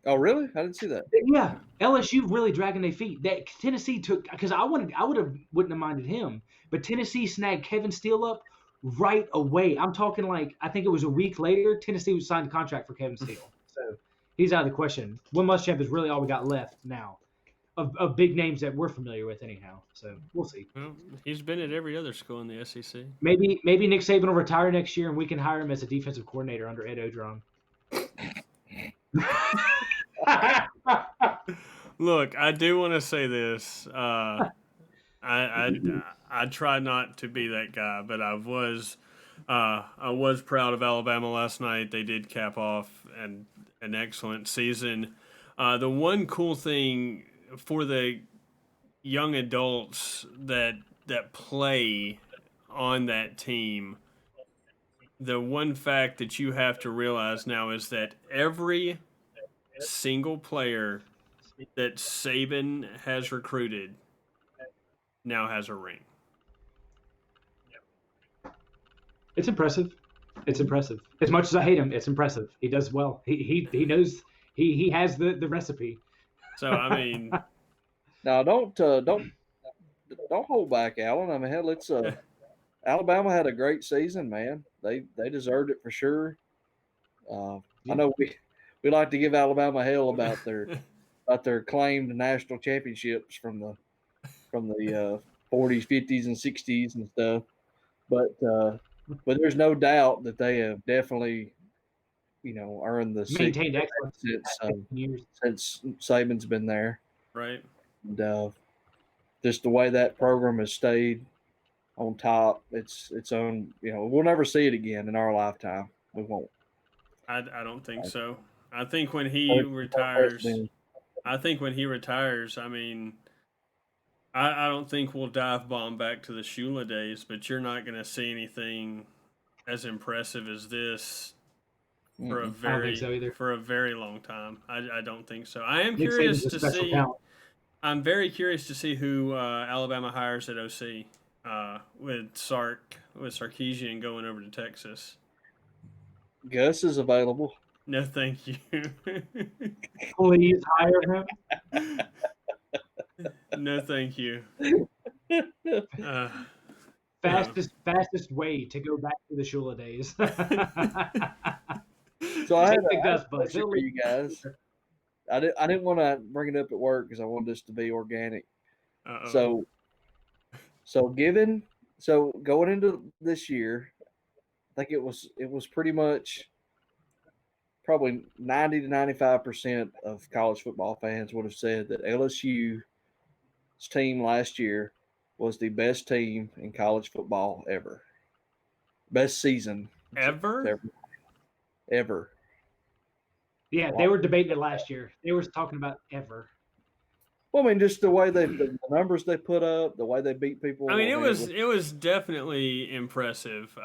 Oh, really? I didn't see that. Yeah, LSU really dragging their feet. That Tennessee took, because wouldn't have minded him, but Tennessee snagged Kevin Steele up right away. I'm talking like I think it was a week later. Tennessee was signed a contract for Kevin Steele, so he's out of the question. Will Muschamp is really all we got left now of big names that we're familiar with anyhow. So we'll see. Well, he's been at every other school in the SEC. Maybe Nick Saban will retire next year and we can hire him as a defensive coordinator under Ed Odron. Look, I do want to say this. I try not to be that guy, but I was proud of Alabama last night. They did cap off an excellent season. The one cool thing for the young adults that play on that team, the one fact that you have to realize now is that every single player that Saban has recruited now has a ring. It's impressive. It's impressive. As much as I hate him, it's impressive. He does well. He knows he has the recipe. So I mean, now don't hold back, Alan. I mean, hell, it's Alabama had a great season, man. They deserved it for sure. I know we like to give Alabama hell about their claimed national championships from the 40s, 50s, and 60s and stuff, but there's no doubt that they have definitely, earned the maintained excellence since Saban's been there, right? And just the way that program has stayed on top, it's on. We'll never see it again in our lifetime. We won't. I don't think so. I think when he retires, I mean, I don't think we'll dive bomb back to the Shula days, but you're not going to see anything as impressive as this for a very long time. I don't think so. I am curious to see. Talent. I'm very curious to see who Alabama hires at OC with Sarkisian going over to Texas. Gus is available. No, thank you. Please hire him. No, thank you. Fastest way to go back to the Shula days. So I had a question for you guys. I didn't want to bring it up at work because I wanted this to be organic. Uh-oh. So going into this year, I think it was pretty much probably 90 to 95% of college football fans would have said that LSU's team last year was the best team in college football ever. Best season ever. Yeah, they were debating it last year. They were talking about ever. Well, I mean, just the way the numbers they put up, the way they beat people. I mean, it was definitely impressive.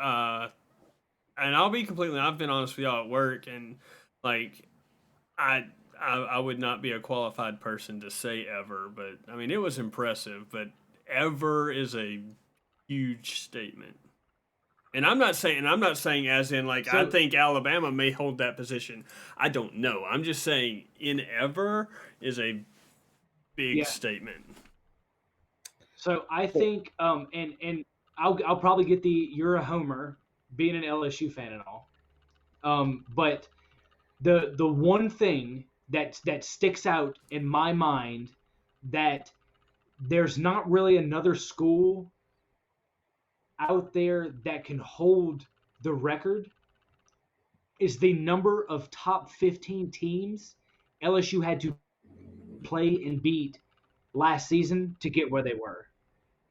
And I'll be I've been honest with y'all at work, and like, I would not be a qualified person to say ever, but I mean, it was impressive. But ever is a huge statement. And I'm not saying as in like I think Alabama may hold that position. I don't know. I'm just saying in ever is a big statement. So I think and I'll probably get you're a homer being an LSU fan and all. But the one thing that sticks out in my mind that there's not really another school out there that can hold the record is the number of top 15 teams LSU had to play and beat last season to get where they were.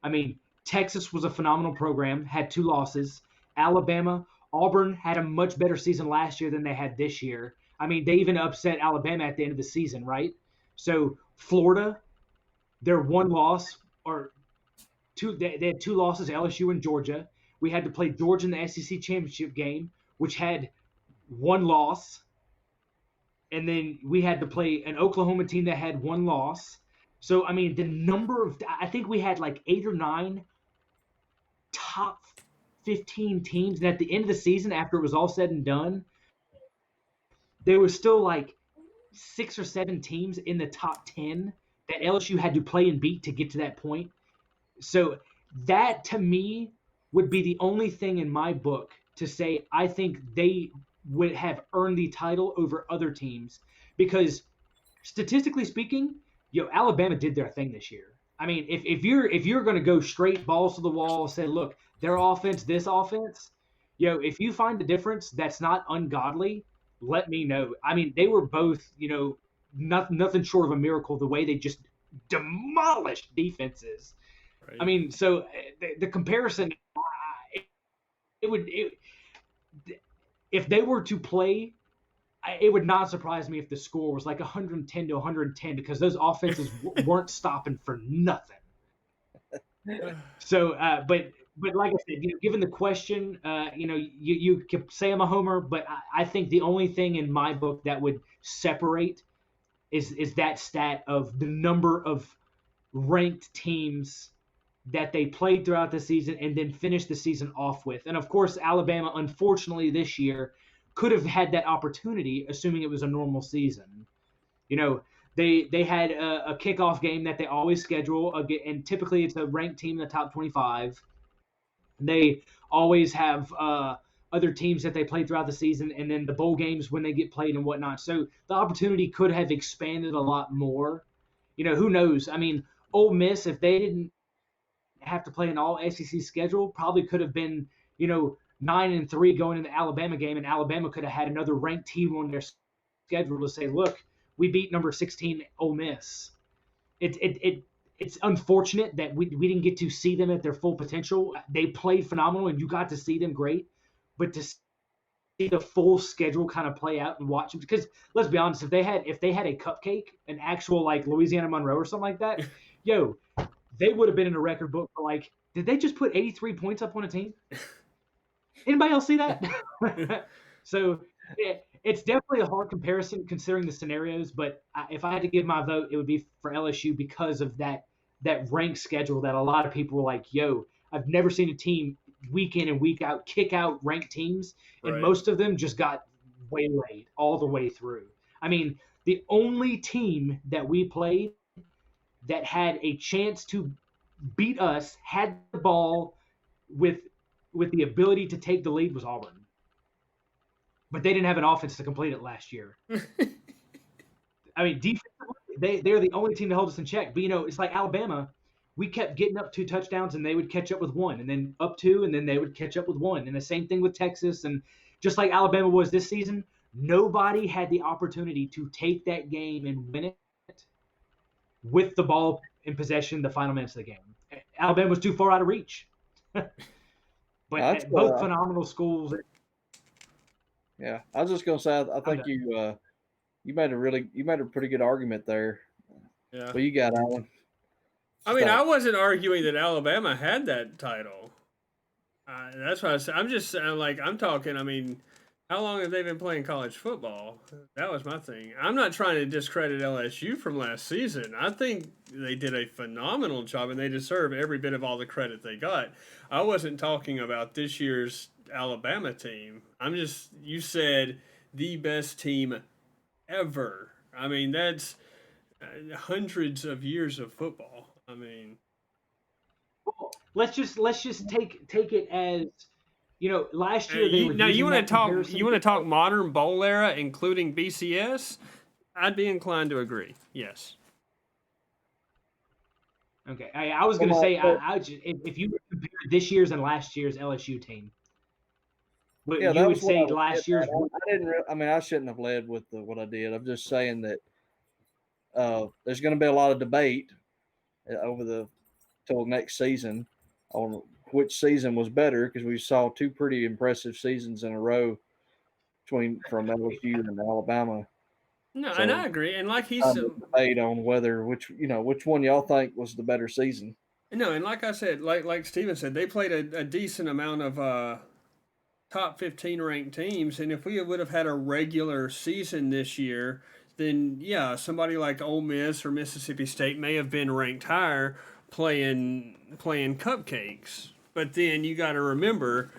I mean, Texas was a phenomenal program, had 2 losses. Alabama, Auburn had a much better season last year than they had this year. I mean, they even upset Alabama at the end of the season, right? So Florida, their one loss or they had 2 losses, LSU and Georgia. We had to play Georgia in the SEC championship game, which had 1 loss. and then we had to play an Oklahoma team that had one loss. So I mean, the number of I think we had like 8 or 9 top 15 teams, and at the end of the season, after it was all said and done, there was still like 6 or 7 teams in the top 10 that LSU had to play and beat to get to that point. So that to me would be the only thing in my book to say I think they would have earned the title over other teams, because statistically speaking, Alabama did their thing this year. I mean, if you're going to go straight balls to the wall and say, look, their offense, this offense, if you find a difference that's not ungodly, let me know. I mean, they were both, nothing short of a miracle the way they just demolished defenses. Right. I mean, so the comparison, if they were to play, it would not surprise me if the score was like 110 to 110, because those offenses weren't stopping for nothing. So, but like I said, given the question, you could say I'm a homer, but I think the only thing in my book that would separate is that stat of the number of ranked teams that they played throughout the season and then finished the season off with. And of course, Alabama, unfortunately, this year could have had that opportunity, assuming it was a normal season. They had a kickoff game that they always schedule, and typically it's a ranked team in the top 25. They always have other teams that they play throughout the season, and then the bowl games when they get played and whatnot. So the opportunity could have expanded a lot more. Who knows? I mean, Ole Miss, if they didn't have to play an all SEC schedule, probably could have been, 9-3 going into the Alabama game, and Alabama could have had another ranked team on their schedule to say, look, we beat number 16 Ole Miss. It's unfortunate that we didn't get to see them at their full potential. They played phenomenal, and you got to see them great, but to see the full schedule kind of play out and watch them, because let's be honest, if they had a cupcake, an actual like Louisiana Monroe or something like that, they would have been in a record book for like, did they just put 83 points up on a team? Anybody else see that? So it's definitely a hard comparison considering the scenarios, but if I had to give my vote, it would be for LSU because of that ranked schedule that a lot of people were like, I've never seen a team week in and week out kick out ranked teams, and Right. most of them just got waylaid all the way through. I mean, the only team that we played that had a chance to beat us, had the ball with the ability to take the lead, was Auburn. But they didn't have an offense to complete it last year. I mean, defensively, they're the only team to hold us in check. But, it's like Alabama. We kept getting up 2 touchdowns, and they would catch up with 1, and then up 2, and then they would catch up with 1. And the same thing with Texas. And just like Alabama was this season, nobody had the opportunity to take that game and win it with the ball in possession the final minutes of the game. Alabama was too far out of reach. But both phenomenal schools. Yeah, I was just gonna say, I think you made a pretty good argument there. Yeah. Well, you got Alan. I mean, I wasn't arguing that Alabama had that title. That's what I said. I'm talking. I mean, how long have they been playing college football? That was my thing. I'm not trying to discredit LSU from last season. I think they did a phenomenal job, and they deserve every bit of all the credit they got. I wasn't talking about this year's Alabama team. You said the best team ever. I mean, that's hundreds of years of football. I mean, let's just take it as, last year they were. Now you want to talk modern bowl era, including BCS? I'd be inclined to agree. Yes. Okay, I was going to say, if you compare this year's and last year's LSU team, you would say last year's. I didn't. I shouldn't have led with what I did. I'm just saying that there's going to be a lot of debate till next season on which season was better, because we saw 2 pretty impressive seasons in a row from LSU and Alabama. No, and I agree. And like he said, debate on which one y'all think was the better season. No, and like I said, like Steven said, they played a decent amount of top 15 ranked teams. And if we would have had a regular season this year, then yeah, somebody like Ole Miss or Mississippi State may have been ranked higher playing cupcakes. But then you got to remember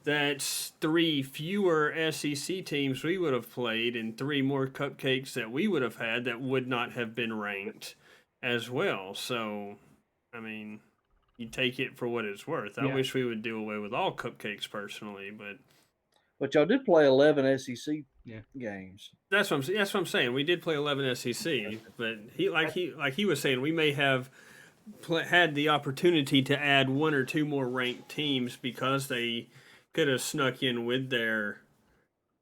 that's 3 fewer SEC teams we would have played and 3 more cupcakes that we would have had that would not have been ranked as well. So, I mean, you take it for what it's worth. I wish we would do away with all cupcakes personally, but y'all did play 11 SEC games. That's what I'm saying. We did play 11 SEC, but he was saying we may have had the opportunity to add 1 or 2 more ranked teams because they could have snuck in with their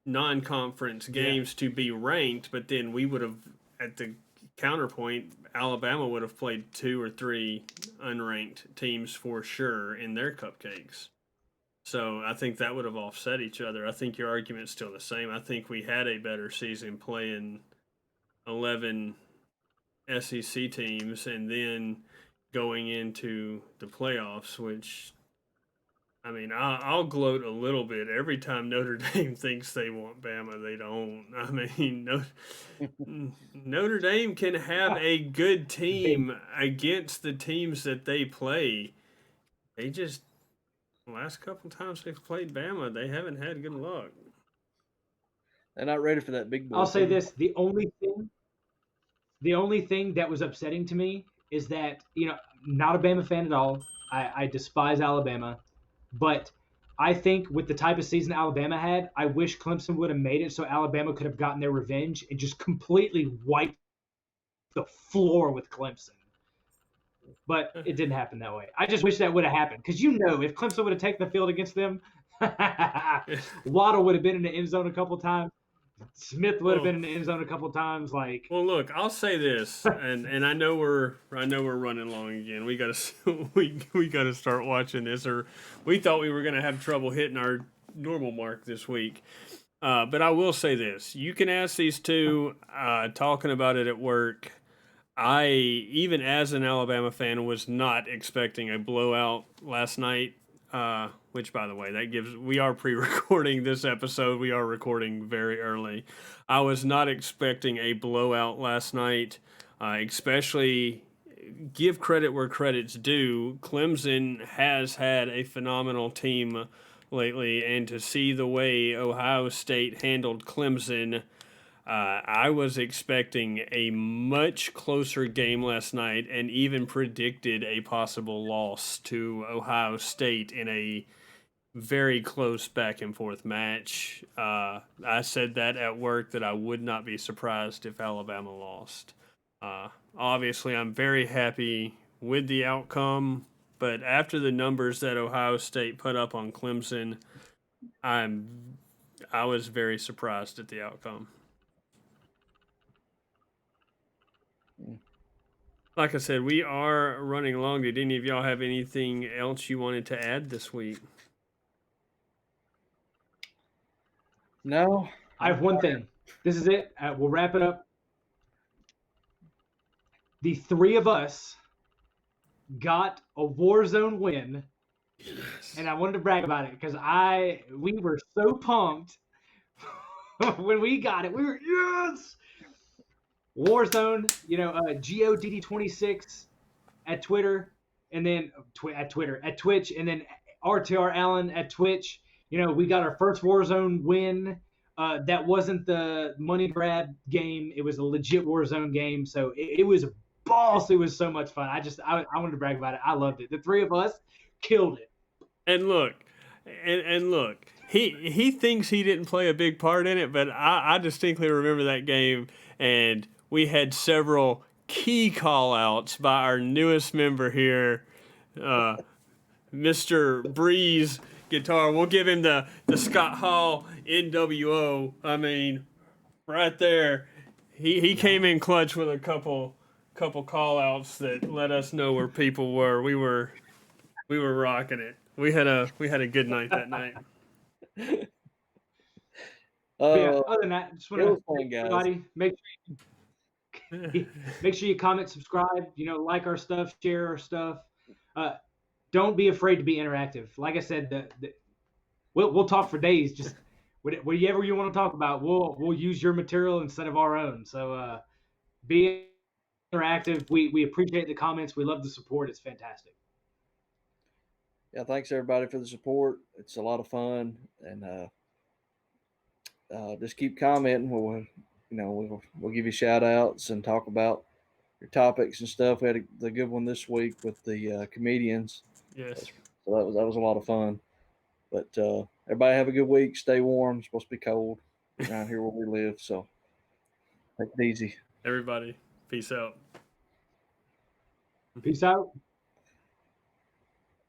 non-conference games to be ranked, but then we would have, at the counterpoint, Alabama would have played 2 or 3 unranked teams for sure in their cupcakes. So I think that would have offset each other. I think your argument's still the same. I think we had a better season playing 11 SEC teams and then going into the playoffs, which, I mean, I'll gloat a little bit. Every time Notre Dame thinks they want Bama, they don't. I mean, Notre Dame can have a good team against the teams that they play. They just, the last couple times they've played Bama, they haven't had good luck. They're not ready for that big boy. I'll say this: the only thing that was upsetting to me is that, not a Bama fan at all. I despise Alabama, but I think with the type of season Alabama had, I wish Clemson would have made it so Alabama could have gotten their revenge and just completely wiped the floor with Clemson. But it didn't happen that way. I just wish that would have happened because if Clemson would have taken the field against them, Waddle would have been in the end zone a couple times. Smith would have been in the end zone a couple times. Well, look, I'll say this, and I know we're running long again. We gotta start watching this, or we thought we were gonna have trouble hitting our normal mark this week. But I will say this: you can ask these two talking about it at work. I, even as an Alabama fan, was not expecting a blowout last night. Which, by the way, we are pre-recording this episode. We are recording very early. I was not expecting a blowout last night, especially give credit where credit's due. Clemson has had a phenomenal team lately, and to see the way Ohio State handled Clemson, I was expecting a much closer game last night and even predicted a possible loss to Ohio State in a very close back and forth match. I said that at work that I would not be surprised if Alabama lost. Obviously, I'm very happy with the outcome, but after the numbers that Ohio State put up on Clemson, I was very surprised at the outcome. Like I said, we are running long. Did any of y'all have anything else you wanted to add this week? No. I have one thing. This is it. We'll wrap it up. The 3 of us got a Warzone win. Yes. And I wanted to brag about it because we were so pumped when we got it. We were, yes! Warzone, GODD26 at Twitter, and then at Twitch, and then RTR Allen at Twitch. We got our first Warzone win. That wasn't the money grab game. It was a legit Warzone game. So it was boss. It was so much fun. I wanted to brag about it. I loved it. The 3 of us killed it. And look, he thinks he didn't play a big part in it, but I distinctly remember that game, and we had several key call-outs by our newest member here, Mr. Breeze Guitar. We'll give him the Scott Hall NWO. I mean, right there, he came in clutch with a couple call-outs that let us know where people were. We were rocking it. We had a good night that night. Other than that, just want to thank everybody. Make sure you comment, subscribe, like our stuff, share our stuff. Don't be afraid to be interactive. Like I said, we'll talk for days. Just whatever you want to talk about, we'll use your material instead of our own. So be interactive. We appreciate the comments. We love the support. It's fantastic. Yeah, thanks everybody for the support. It's a lot of fun, and just keep commenting. We'll give you shout outs and talk about your topics and stuff. We had the good one this week with the comedians. Yes. So that was a lot of fun. But everybody have a good week. Stay warm. It's supposed to be cold around here where we live. So take it easy. Everybody, peace out. Peace out.